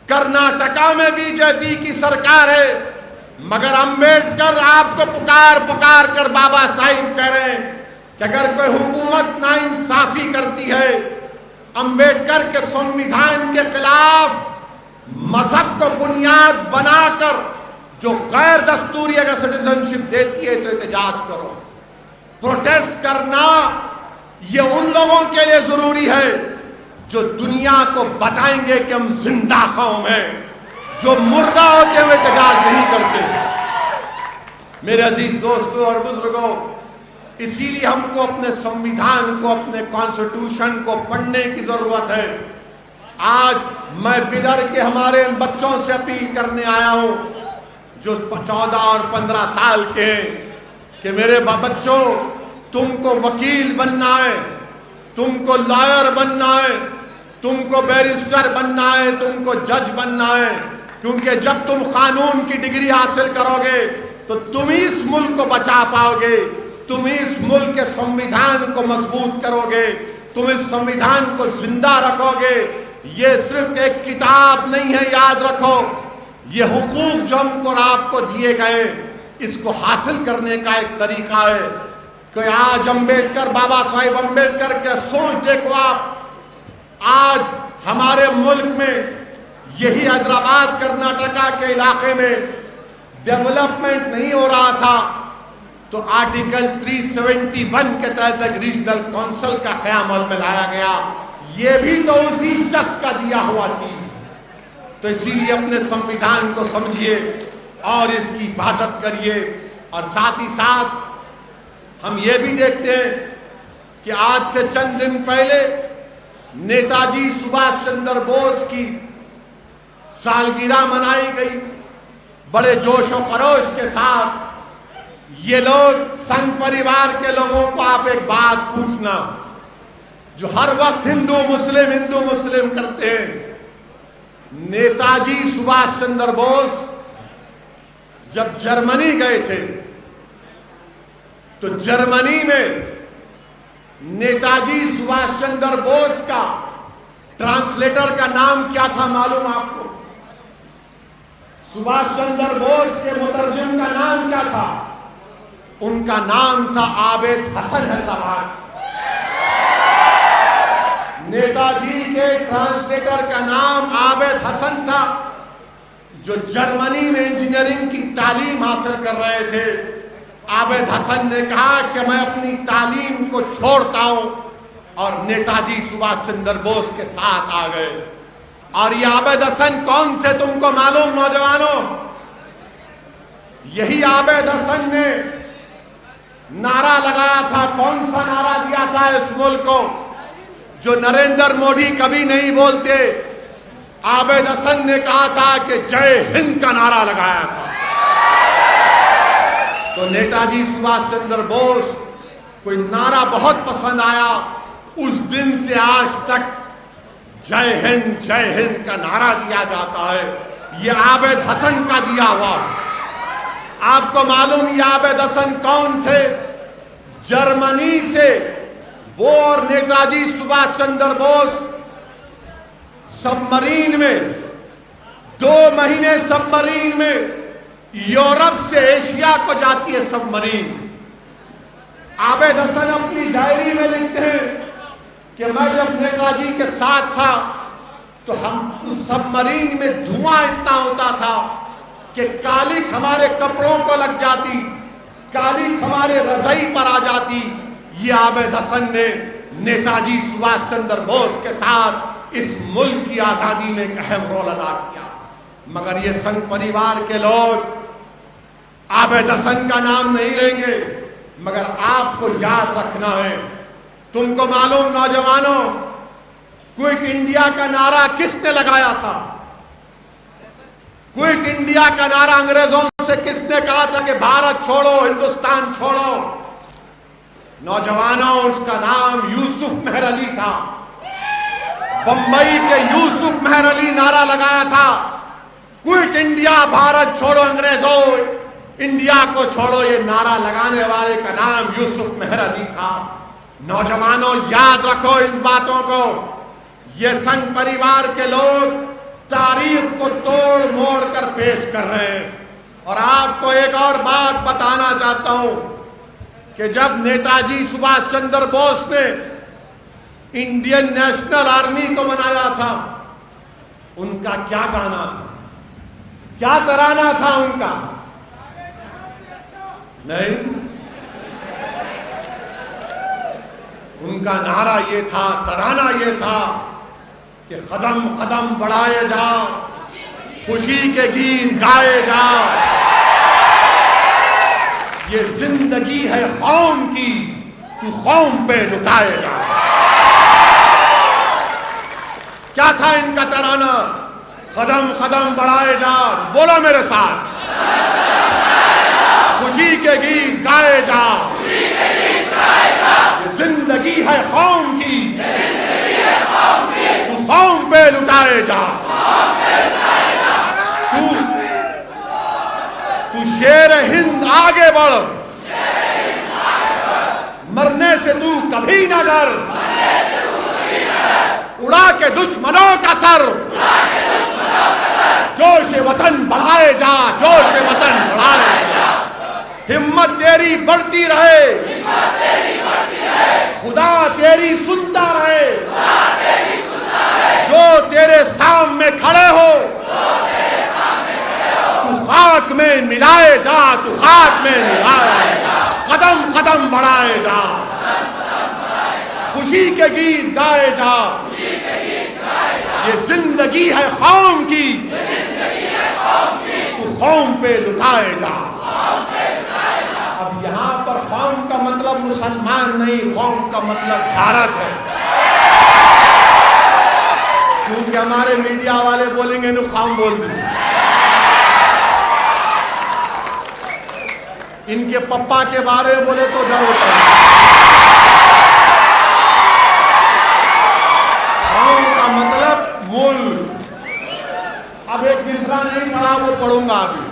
کرناٹکا میں بی جے پی کی سرکار ہے, مگر امبیڈکر آپ کو پکار کر بابا صاحب کہہ رہے ہیں کہ اگر کوئی حکومت ناانصافی کرتی ہے, امبیڈکر کے سمویدھان کے خلاف مذہب کو بنیاد بنا کر جو غیر دستوری اگر سٹیزن شپ دیتی ہے تو احتجاج کرو. پروٹیسٹ کرنا یہ ان لوگوں کے لیے ضروری ہے جو دنیا کو بتائیں گے کہ ہم زندہ قوم ہیں، جو مردہ ہوتے ہوئے احتجاج نہیں کرتے۔ میرے عزیز دوستوں اور بزرگوں، اسی لیے ہم کو اپنے سنویدھان کو، اپنے کانسٹیٹیوشن کو پڑھنے کی ضرورت ہے۔ آج میں بدر کے ہمارے ان بچوں سے اپیل کرنے آیا ہوں جو 14 اور 15 سال کے ہیں کہ میرے بچوں، تم کو وکیل بننا ہے، تم کو لائر بننا ہے، تم کو بیرسٹر بننا ہے، تم کو جج بننا ہے، کیونکہ جب تم قانون کی ڈگری حاصل کرو گے تو تم ہی اس ملک کو بچا پاؤ گے، تم ہی اس ملک کے سنویدھان کو مضبوط کرو گے، تم اس سنویدھان کو زندہ رکھو گے۔ یہ صرف ایک کتاب نہیں ہے، یاد رکھو، یہ حقوق جو ہم کو اور آپ کو دیے گئے، اس کو حاصل کرنے کا ایک طریقہ ہے کہ آج امبیڈکر، بابا صاحب امبیڈکر کے سوچ دیکھو آپ، آج ہمارے ملک میں یہی حیدرآباد کرناٹکا کے علاقے میں ڈیولپمنٹ نہیں ہو رہا تھا تو آرٹیکل 371 کے تحت ایک ریجنل کونسل کا قیام عمل میں لایا گیا۔ یہ بھی تو اسی شخص کا دیا ہوا چیز۔ تو اسی لیے اپنے سنویدھان کو سمجھیے اور اس کی حفاظت کریے۔ اور ساتھ ہی ساتھ ہم یہ بھی دیکھتے ہیں کہ آج سے چند دن پہلے نیتا جی سبھاش چندر بوس کی سالگرہ منائی گئی بڑے جوش و خروش کے ساتھ۔ یہ لوگ سنگھ پریوار کے لوگوں کو آپ ایک بات پوچھنا، جو ہر وقت ہندو مسلم کرتے ہیں، نیتا جی سبھاش چندر بوس جب جرمنی گئے تھے تو جرمنی میں نیتا جی سبھاش چندر بوس کا ٹرانسلیٹر کا نام کیا تھا معلوم آپ کو؟ سبھاش چندر بوس کے مترجم کا نام کیا تھا؟ ان کا نام تھا عابد حسن حیدرآباد۔ نیتا جی کے ٹرانسلیٹر کا نام عابد حسن تھا، جو جرمنی میں انجینئرنگ کی تعلیم حاصل کر رہے تھے۔ عابد حسن نے کہا کہ میں اپنی تعلیم کو چھوڑتا ہوں، اور نیتا جی سبھاش چندر بوس کے ساتھ آ گئے۔ اور یہ عابد حسن کون تھے تم کو معلوم نوجوانوں؟ یہی عابد حسن نے نعرہ لگایا تھا، کون سا نعرہ دیا تھا اس ملک کو جو نریندر موڈی کبھی نہیں بولتے؟ عابد حسن نے کہا تھا کہ جے ہند کا نعرہ لگایا تھا۔ تو نیتا جی سبھاش چندر بوس کو نعرہ بہت پسند آیا۔ اس دن سے آج تک جے ہند کا نعرہ دیا جاتا ہے۔ یہ عابد حسن کا دیا ہوا۔ آپ کو معلوم یہ عابد حسن کون تھے؟ جرمنی سے وہ اور نیتا جی سبھاش چندر بوس سب مرین میں 2 مہینے سب مرین میں یورپ سے ایشیا کو جاتی ہے سب مرین۔ عابد حسن اپنی ڈائری میں لکھتے ہیں کہ میں جب نیتا جی کے ساتھ تھا تو ہم اس سب مرین میں دھواں اتنا ہوتا تھا کہ کالک ہمارے کپڑوں کو لگ جاتی، کالک ہمارے رضائی پر آ جاتی۔ یہ عابد حسن نے نیتا جی سبھاش چندر بوس کے ساتھ اس ملک کی آزادی میں ایک اہم رول ادا کیا۔ مگر یہ سنگھ پریوار کے لوگ عابد حسن کا نام نہیں لیں گے، مگر آپ کو یاد رکھنا ہے۔ تم کو معلوم نوجوانوں، کوئٹ انڈیا کا نعرہ کس نے لگایا تھا؟ کوئٹ انڈیا کا نعرہ انگریزوں سے کس نے کہا تھا کہ بھارت چھوڑو، ہندوستان چھوڑو؟ نوجوانوں، اس کا نام یوسف مہر علی تھا۔ بمبئی کے یوسف مہر علی نعرہ لگایا تھا، کوئٹ انڈیا، بھارت چھوڑو، انگریزوں انڈیا کو چھوڑو۔ یہ نعرہ لگانے والے کا نام یوسف مہر علی تھا۔ نوجوانوں، یاد رکھو ان باتوں کو۔ یہ سنگھ پریوار کے لوگ تاریخ کو توڑ موڑ کر پیش کر رہے ہیں۔ اور آپ کو ایک اور بات بتانا چاہتا ہوں کہ جب نیتا جی سبھاش چندر بوس نے انڈین نیشنل آرمی کو بنایا تھا، ان کا کیا گانا تھا، کیا ترانہ تھا ان کا؟ نہیں، ان کا نعرہ یہ تھا، ترانہ یہ تھا کہ قدم قدم بڑھائے جا، خوشی کے گیت گائے جا، یہ زندگی ہے قوم کی، تو قوم پہ لٹائے جا۔ کیا تھا ان کا ترانہ؟ قدم قدم بڑھائے جا، بولو میرے ساتھ، خوشی کے گیت گائے جا، یہ زندگی ہے قوم کی، تو قوم پہ لٹائے جا۔ تو شیر ہند آگے بڑھ، مرنے سے تو کبھی نہ ڈر، اڑا کے دشمنوں کا سر، جوش وطن بڑھائے جا، جوش وطن بڑھائے جا، ہمت تیری بڑھتی رہے، خدا تیری سنتا رہے، جو تیرے سامنے کھڑے ہو تو خاک میں ملائے جا، تو خاک میں ملائے جا، قدم قدم بڑھائے جا، خوشی کے گیت گائے جا، یہ زندگی ہے قوم کی، تو قوم پہ لٹائے جا۔ اب یہاں پر قوم کا مطلب مسلمان نہیں، قوم کا مطلب بھارت ہے، کیونکہ ہمارے میڈیا والے بولیں گے انہوں قوم بول دی، ان کے پپا کے بارے میں بولے تو ڈر ہوتا ہے۔ قوم کا مطلب ملک۔ اب ایک مصرع نہیں پڑھا، وہ پڑھوں گا ابھی،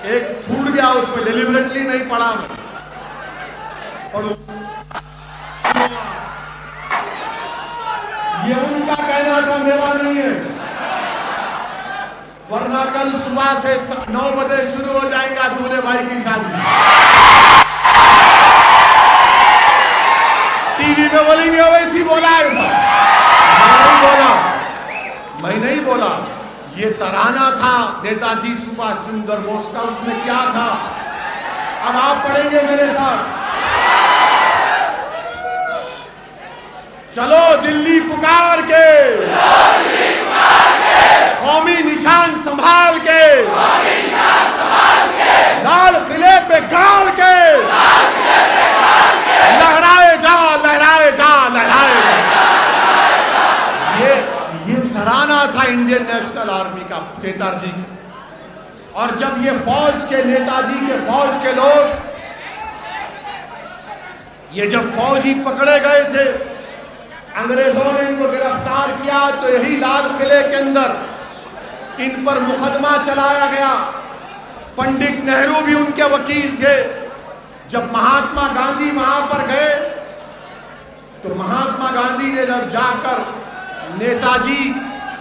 ایک چھوٹ گیا اس پہ، ڈیلیبریٹلی نہیں پڑھا میں، پڑھوں۔ یہ ان کا کہنا تھا، میرا نہیں ہے، ورنہ کل صبح سے 9 بجے شروع ہو جائیں گا دولہے بھائی کی شادی، ٹی وی پہ بولیں گے ویسی بولا ہے سب، میں نہیں بولا، یہ ترانہ تھا نیتا جی سبھاش چندر بوس کا، اس میں کیا تھا؟ اب آپ پڑھیں گے میرے ساتھ، چلو دلی پکار کے، قومی نشان سنبھال کے، لال قلعے پہ گاڑ کے، لہرائے جا لہرائے جا لہرائے جا۔ یہ ترانہ تھا انڈین نیشنل آرمی کا، کیتار جی، اور جب یہ فوج کے نیتا جی کے فوج کے لوگ، یہ جب فوجی پکڑے گئے تھے، انگریزوں نے ان کو گرفتار کیا، تو یہی لال قلعے کے اندر ان پر مقدمہ چلایا گیا، پنڈت نہرو بھی ان کے وکیل تھے۔ جب مہاتما گاندھی وہاں پر گئے تو مہاتما گاندھی نے جب جا کر نیتا جی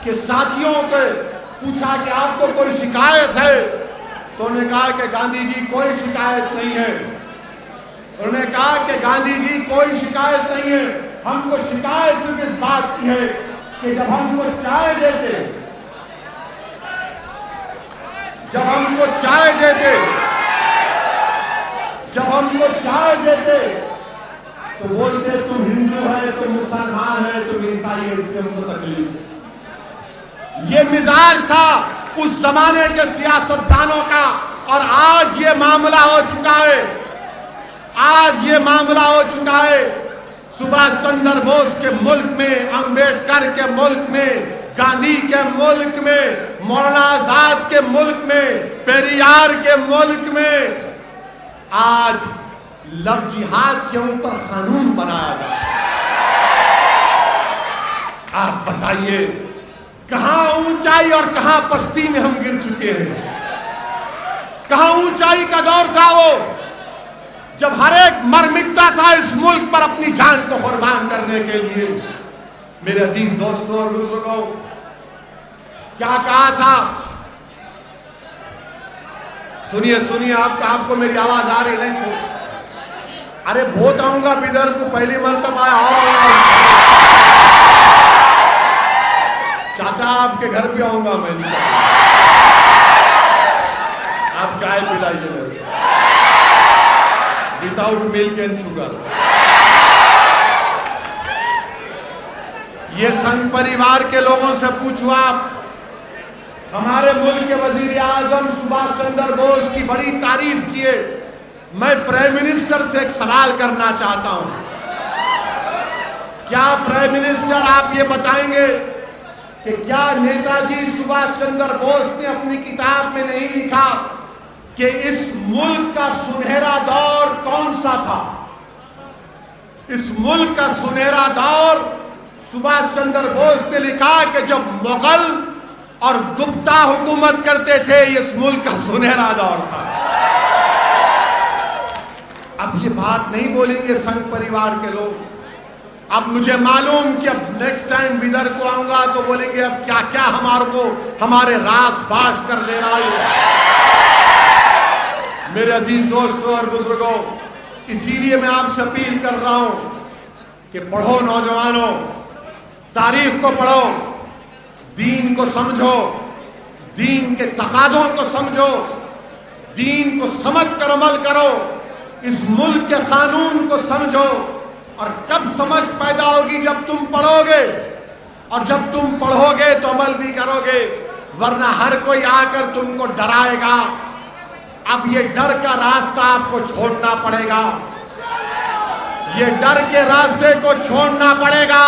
کے ساتھیوں کو پوچھا کہ آپ کو کوئی شکایت ہے، تو انہوں نے کہا کہ گاندھی جی کوئی شکایت نہیں ہے، انہوں نے کہا کہ گاندھی جی کوئی شکایت نہیں ہے، ہم کو شکایت صرف اس بات کی ہے کہ جب ہم کو چائے دیتے، جب ہم کو چائے دیتے تو بولتے تم ہندو ہے، تم مسلمان ہے، تم عیسائی ہے، اس سے ہم کو تکلیف ہے۔ یہ مزاج تھا اس زمانے کے سیاستدانوں کا، اور آج یہ معاملہ ہو چکا ہے، آج یہ معاملہ ہو چکا ہے۔ سبھاش چندر بوس کے ملک میں، امبیڈکر کے ملک میں، گاندھی کے ملک میں، مولانا آزاد کے ملک میں، پیریار کے ملک میں آج لو جہاد کے اوپر قانون بنایا جائے۔ آپ بتائیے کہاں اونچائی اور کہاں پستی میں ہم گر چکے ہیں؟ کہاں اونچائی کا دور تھا وہ جب ہر ایک مر مٹتا تھا اس ملک پر اپنی جان کو قربان کرنے کے لیے۔ میرے عزیز دوستوں اور بزرگوں، کیا کہا تھا؟ سنیے آپ کو میری آواز آ رہی نہیں؟ چھوڑ، ارے بہت آؤں گا بدر کو، پہلی مرتبہ آیا اور چاچا آپ کے گھر پہ آؤں گا میں، آپ چائے پلائیے، without milk and sugar. یہ سنگ پریوار کے لوگوں سے پوچھو آپ، ہمارے ملک کے وزیر اعظم سبھاش چندر بوس کی بڑی تعریف کیے. میں پرائم منسٹر سے ایک سوال کرنا چاہتا ہوں. کیا پرائم منسٹر آپ یہ بتائیں گے کہ کیا نیتا جی سبھاش چندر بوس نے اپنی کتاب میں نہیں لکھا کہ اس ملک کا سنہرا دور کون سا تھا؟ اس ملک کا سنہرا دور سبھاش چندر بوس نے لکھا کہ جب مغل اور گپتا حکومت کرتے تھے، اس ملک کا سنہرا دور تھا. اب یہ بات نہیں بولیں گے سنگ پریوار کے لوگ. اب مجھے معلوم کہ اب نیکسٹ ٹائم بیدر کو آؤں گا تو بولیں گے اب کیا کیا ہمارے راز فاش کر دے رہا ہے. میرے عزیز دوستوں اور بزرگوں، اسی لیے میں آپ سے اپیل کر رہا ہوں کہ پڑھو نوجوانوں، تاریخ کو پڑھو، دین کو سمجھو، دین کے تقاضوں کو سمجھو، دین کو سمجھ کر عمل کرو، اس ملک کے قانون کو سمجھو. اور کب سمجھ پیدا ہوگی؟ جب تم پڑھو گے، اور جب تم پڑھو گے تو عمل بھی کرو گے، ورنہ ہر کوئی آ کر تم کو ڈرائے گا. اب یہ ڈر کا راستہ آپ کو چھوڑنا پڑے گا، یہ ڈر کے راستے کو چھوڑنا پڑے گا.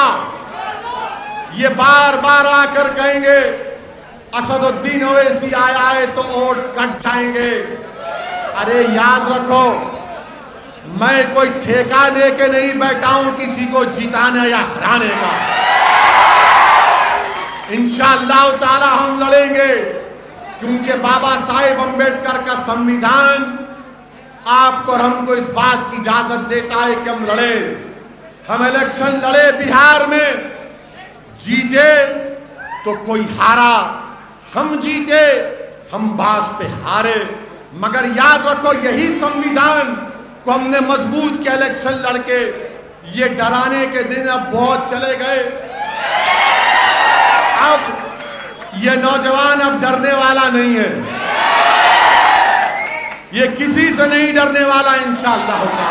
یہ بار بار آ کر کہیں گے اسد الدین اویسی آیا ہے تو ووٹ کٹ جائیں گے. ارے یاد رکھو، میں کوئی ٹھیکہ لے کے نہیں بیٹھا ہوں کسی کو جیتانے یا ہرانے کا. انشاءاللہ تعالی ہم لڑیں گے، کیونکہ بابا صاحب امبیڈکر کا سنویدھان آپ کو اور ہم کو اس بات کی اجازت دیتا ہے کہ ہم لڑیں. ہم الیکشن لڑے بہار میں، جیتے تو کوئی ہارا، ہم جیتے ہم باز پہ ہارے. مگر یاد رکھو، یہی سنویدھان کو ہم نے مضبوط کیا الیکشن لڑ کے. یہ ڈرانے کے دن اب بہت چلے گئے. اب یہ نوجوان اب ڈرنے والا نہیں ہے، یہ کسی سے نہیں ڈرنے والا انشاءاللہ ہوگا.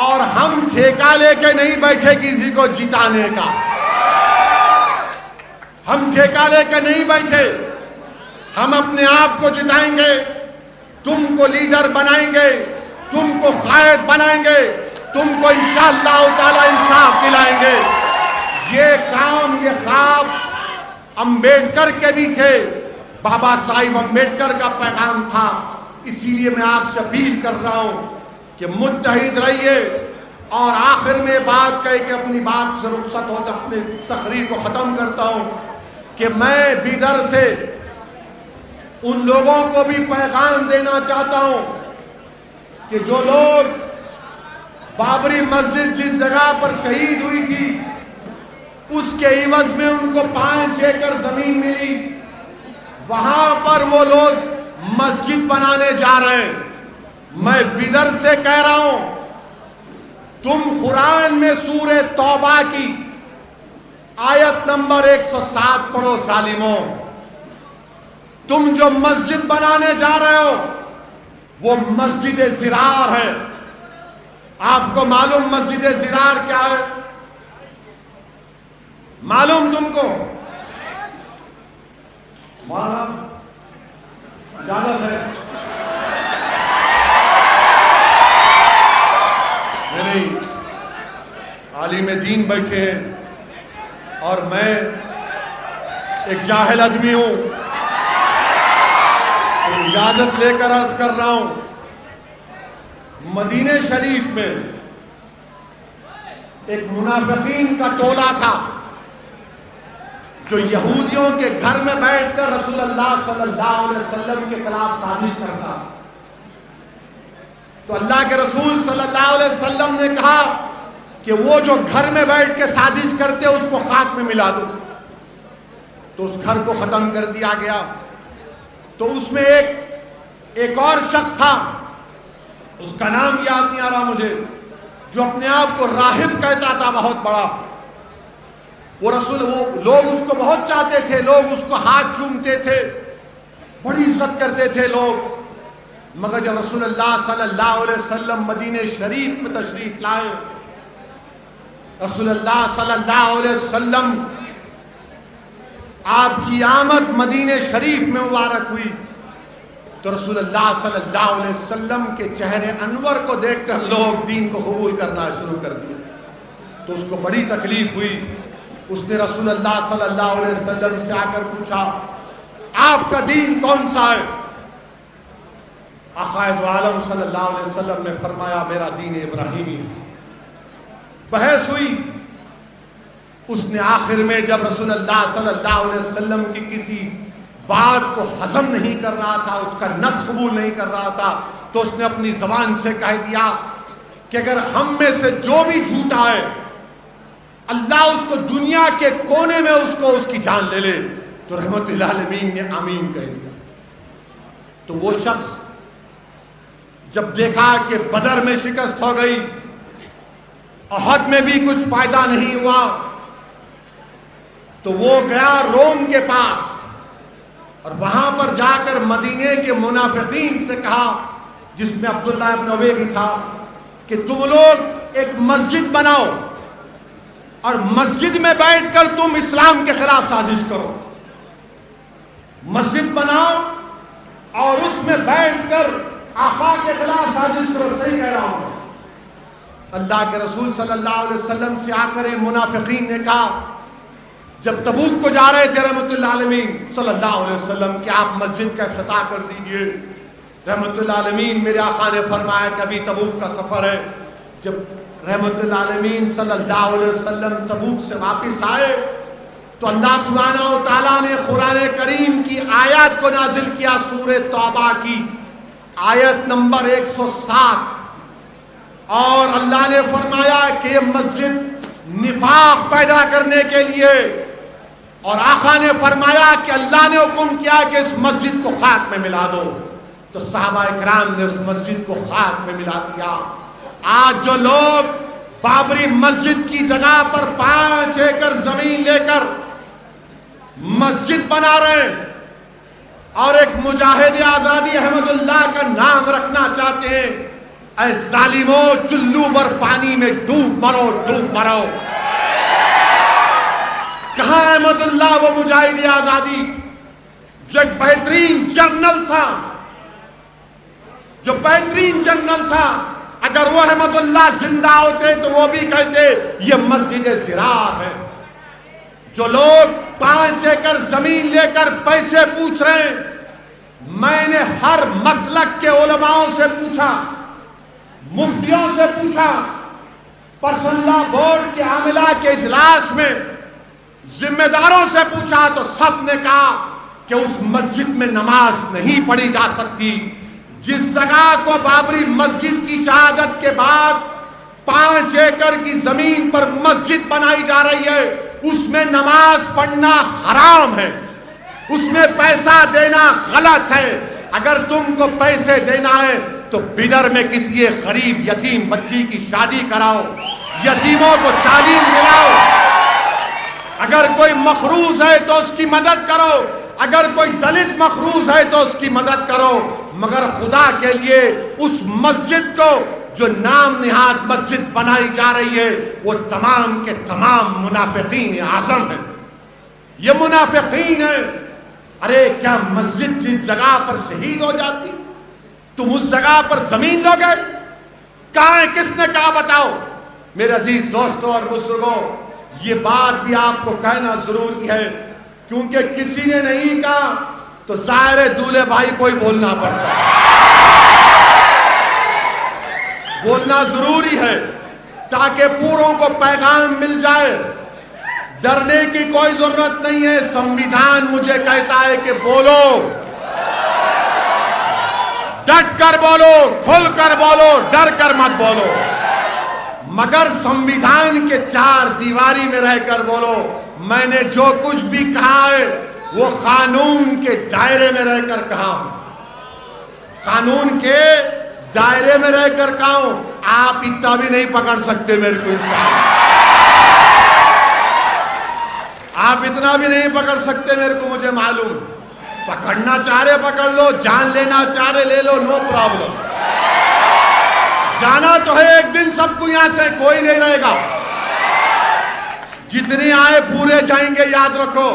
اور ہم ٹھیکہ لے کے نہیں بیٹھے کسی کو جتانے کا، ہم ٹھیکہ لے کے نہیں بیٹھے. ہم اپنے آپ کو جتائیں گے، تم کو لیڈر بنائیں گے، تم کو قائد بنائیں گے، تم کو انشاءاللہ تعالی انصاف دلائیں گے. یہ کام، یہ خواب امبیڈکر کے بھی تھے، بابا صاحب امبیڈکر کا پیغام تھا. اسی لیے میں آپ سے اپیل کر رہا ہوں کہ متحد رہیے. اور آخر میں بات کہے کہ اپنی بات سے رخصت ہو، اپنی تقریر کو ختم کرتا ہوں کہ میں بیدر سے ان لوگوں کو بھی پیغام دینا چاہتا ہوں کہ جو لوگ بابری مسجد جس جگہ پر شہید ہوئی تھی، اس کے عوض میں ان کو 5 ایکڑ زمین ملی، وہاں پر وہ لوگ مسجد بنانے جا رہے ہیں. میں بیدر سے کہہ رہا ہوں، تم قرآن میں سورہ توبہ کی آیت نمبر 107 پڑھو ظالموں. تم جو مسجد بنانے جا رہے ہو وہ مسجد زرار ہے. آپ کو معلوم مسجد زرار کیا ہے؟ معلوم تم کو؟ اجازت ہے؟ میرے عالم دین بیٹھے ہیں اور میں ایک جاہل آدمی ہوں، اجازت لے کر عرض کر رہا ہوں. مدینہ شریف میں ایک منافقین کا ٹولہ تھا جو یہودیوں کے گھر میں بیٹھ کر رسول اللہ صلی اللہ علیہ وسلم کے خلاف سازش کرتا. تو اللہ کے رسول صلی اللہ علیہ وسلم نے کہا کہ وہ جو گھر میں بیٹھ کے سازش کرتے اس کو خاک میں ملا دو. تو اس گھر کو ختم کر دیا گیا. تو اس میں ایک اور شخص تھا، اس کا نام یاد نہیں آ رہا مجھے، جو اپنے آپ کو راہب کہتا تھا، بہت بڑا. وہ لوگ اس کو بہت چاہتے تھے، لوگ اس کو ہاتھ چومتے تھے، بڑی عزت کرتے تھے لوگ. مگر جب رسول اللہ صلی اللہ علیہ وسلم مدینہ شریف میں تشریف لائے، رسول اللہ صلی اللہ علیہ وسلم آپ کی آمد مدینہ شریف میں مبارک ہوئی تو رسول اللہ صلی اللہ علیہ وسلم کے چہرے انور کو دیکھ کر لوگ دین کو قبول کرنا شروع کر دیا، تو اس کو بڑی تکلیف ہوئی۔ اس نے رسول اللہ صلی اللہ علیہ وسلم سے آ کر پوچھا آپ کا دین کون سا ہے؟ آقا دو عالم صلی اللہ علیہ وسلم نے فرمایا میرا دین ابراہیمی ہے۔ بحث ہوئی، اس نے آخر میں جب رسول اللہ صلی اللہ علیہ وسلم کی کسی بات کو ہضم نہیں کر رہا تھا، اس کا نفس قبول نہیں کر رہا تھا، تو اس نے اپنی زبان سے کہہ دیا کہ اگر ہم میں سے جو بھی جھوٹا ہے اللہ اس کو دنیا کے کونے میں اس کی جان لے لے، تو رحمت للعالمین نے آمین کہہ دیا۔ تو وہ شخص جب دیکھا کہ بدر میں شکست ہو گئی، احد میں بھی کچھ فائدہ نہیں ہوا، تو وہ گیا روم کے پاس اور وہاں پر جا کر مدینے کے منافقین سے کہا، جس میں عبداللہ ابن ابی بھی تھا، کہ تم لوگ ایک مسجد بناؤ اور مسجد میں بیٹھ کر تم اسلام کے خلاف سازش کرو۔ مسجد بناؤ اور اس میں بیٹھ کر آقا کے خلاف سازش کرو۔ صحیح کہہ رہا ہوں۔ اللہ کے رسول صلی اللہ علیہ وسلم سے آ کر منافقین نے کہا، جب تبوک کو جا رہے تھے رحمت اللہ عالمین صلی اللہ علیہ وسلم کہ آپ مسجد کا افتتاح کر دیجئے، رحمت اللہ عالمین میرے آقا نے فرمایا کہ ابھی تبوک کا سفر ہے۔ جب رحمت اللہ عالمین صلی اللہ علیہ وسلم تبوک سے واپس آئے تو اللہ سبحانہ و تعالیٰ نے قرآن کریم کی آیات کو نازل کیا، سورہ توبہ کی آیت نمبر 107، اور اللہ نے فرمایا کہ یہ مسجد نفاق پیدا کرنے کے لیے، اور آقا نے فرمایا کہ اللہ نے حکم کیا کہ اس مسجد کو خاک میں ملا دو، تو صحابہ اکرام نے اس مسجد کو خاک میں ملا دیا۔ آج جو لوگ بابری مسجد کی جگہ پر 5 ایکڑ زمین لے کر مسجد بنا رہے ہیں اور ایک مجاہد آزادی احمد اللہ کا نام رکھنا چاہتے ہیں، اے ظالموں چلو بر پانی میں ڈوب مرو، ڈوب مرو۔ کہاں احمد اللہ وہ مجاہد آزادی جو ایک بہترین جنرل تھا، جو بہترین جنرل تھا؟ اگر وہ احمد اللہ زندہ ہوتے تو وہ بھی کہتے یہ مسجد زراعت ہے۔ جو لوگ 5 ایکڑ زمین لے کر پیسے پوچھ رہے ہیں، میں نے ہر مسلک کے علماء سے پوچھا، مفتیوں سے پوچھا، پرسنل لا بورڈ کے عاملہ کے اجلاس میں ذمہ داروں سے پوچھا، تو سب نے کہا کہ اس مسجد میں نماز نہیں پڑھی جا سکتی۔ جس جگہ کو بابری مسجد کی شہادت کے بعد 5 ایکڑ کی زمین پر مسجد بنائی جا رہی ہے، اس میں نماز پڑھنا حرام ہے، اس میں پیسہ دینا غلط ہے۔ اگر تم کو پیسے دینا ہے تو بدر میں کسی غریب یتیم بچی کی شادی کراؤ، یتیموں کو تعلیم دلاؤ۔ اگر کوئی مخروض ہے تو اس کی مدد کرو، اگر کوئی دلت مخروض ہے تو اس کی مدد کرو، مگر خدا کے لیے اس مسجد کو جو نام نہاد مسجد بنائی جا رہی ہے وہ تمام کے تمام منافقین اعظم ہیں۔ یہ منافقین ہیں۔ ارے کیا مسجد جس جگہ پر شہید ہو جاتی تم اس جگہ پر زمین لو گے؟ کہاں ہے؟ کس نے کہا بتاؤ؟ میرے عزیز دوستوں اور بزرگوں، یہ بات بھی آپ کو کہنا ضروری ہے، کیونکہ کسی نے نہیں کہا تو ظاہر ہے دولہے بھائی کو ہی بولنا پڑتا ہے۔ بولنا ضروری ہے تاکہ پوروں کو پیغام مل جائے۔ ڈرنے کی کوئی ضرورت نہیں ہے، سنویدھان مجھے کہتا ہے کہ بولو، ڈٹ کر بولو، کھل کر بولو، ڈر کر مت بولو، مگر سنویدھان کے 4 دیواری میں رہ کر بولو۔ میں نے جو کچھ بھی کہا ہے وہ قانون کے دائرے میں رہ کر کہا ہوں، قانون کے دائرے میں رہ کر کہا ہوں۔ آپ اتنا بھی نہیں پکڑ سکتے میرے کو انسان، آپ اتنا بھی نہیں پکڑ سکتے میرے کو، مجھے معلوم۔ پکڑنا چاہ رہے پکڑ لو، جان لینا چاہ رہے لے لو، نو پرابلم. جانا تو ہے ایک دن سب کو یہاں سے، کوئی نہیں رہے گا. جتنے آئے پورے جائیں گے، یاد رکھو.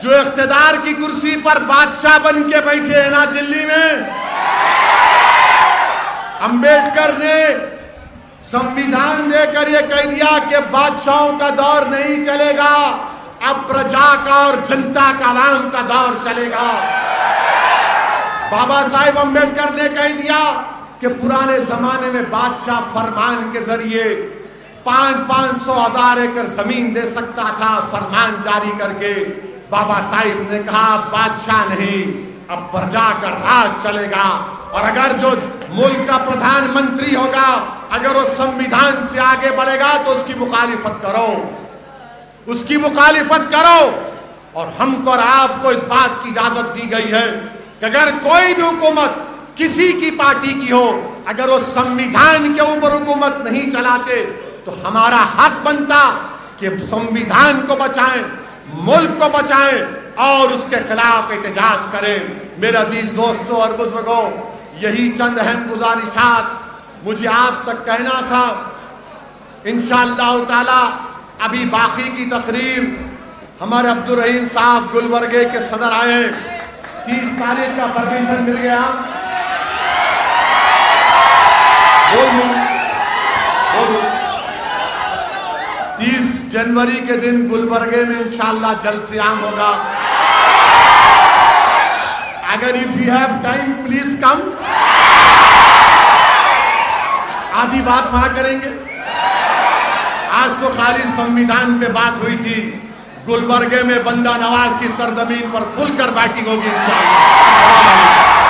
جو اقتدار کی کرسی پر بادشاہ بن کے بیٹھے ہیں نا دلی میں، امبیڈکر نے سمویدھان دے کر یہ کہہ دیا کہ بادشاہوں کا دور نہیں چلے گا، اب پرجا کا اور جنتا کا، عوام کا دور چلے گا. بابا صاحب امبیڈکر نے کہہ دیا کہ پرانے زمانے میں بادشاہ فرمان کے ذریعے 500,000 ایکڑ زمین دے سکتا تھا فرمان جاری کر کے. بابا صاحب نے کہا بادشاہ نہیں، اب پرجا کا راج چلے گا. اور اگر جو ملک کا پردھان منتری ہوگا اگر وہ سمویدھان سے آگے بڑھے گا تو اس کی مخالفت کرو، اس کی مخالفت کرو. اور ہم کو اور آپ کو اس بات کی اجازت دی گئی ہے کہ اگر کوئی بھی حکومت کسی کی پارٹی کی ہو، اگر وہ سمویدھان کے اوپر حکومت نہیں چلاتے تو ہمارا حق بنتا کہ سمویدھان کو بچائیں، ملک کو بچائیں اور اس کے خلاف احتجاج کریں. میرے عزیز دوستوں اور بزرگوں، یہی چند اہم گزارشات مجھے آپ تک کہنا تھا. انشاءاللہ تعالی ابھی باقی کی تقریر ہمارے عبدالرحیم صاحب گلبرگے کے صدر آئے، 30 تاریخ کا پرمیشن مل گیا. 30 جنوری کے دن گلبرگے میں انشاءاللہ جلسہ عام ہوگا. اگر if you have time please come. آدھی بات وہاں کریں گے. آج تو خالی سمویدھان پہ بات ہوئی تھی، گلبرگے میں بندہ نواز کی سرزمین پر کھل کر بیٹھنگ ہوگی انشاءاللہ.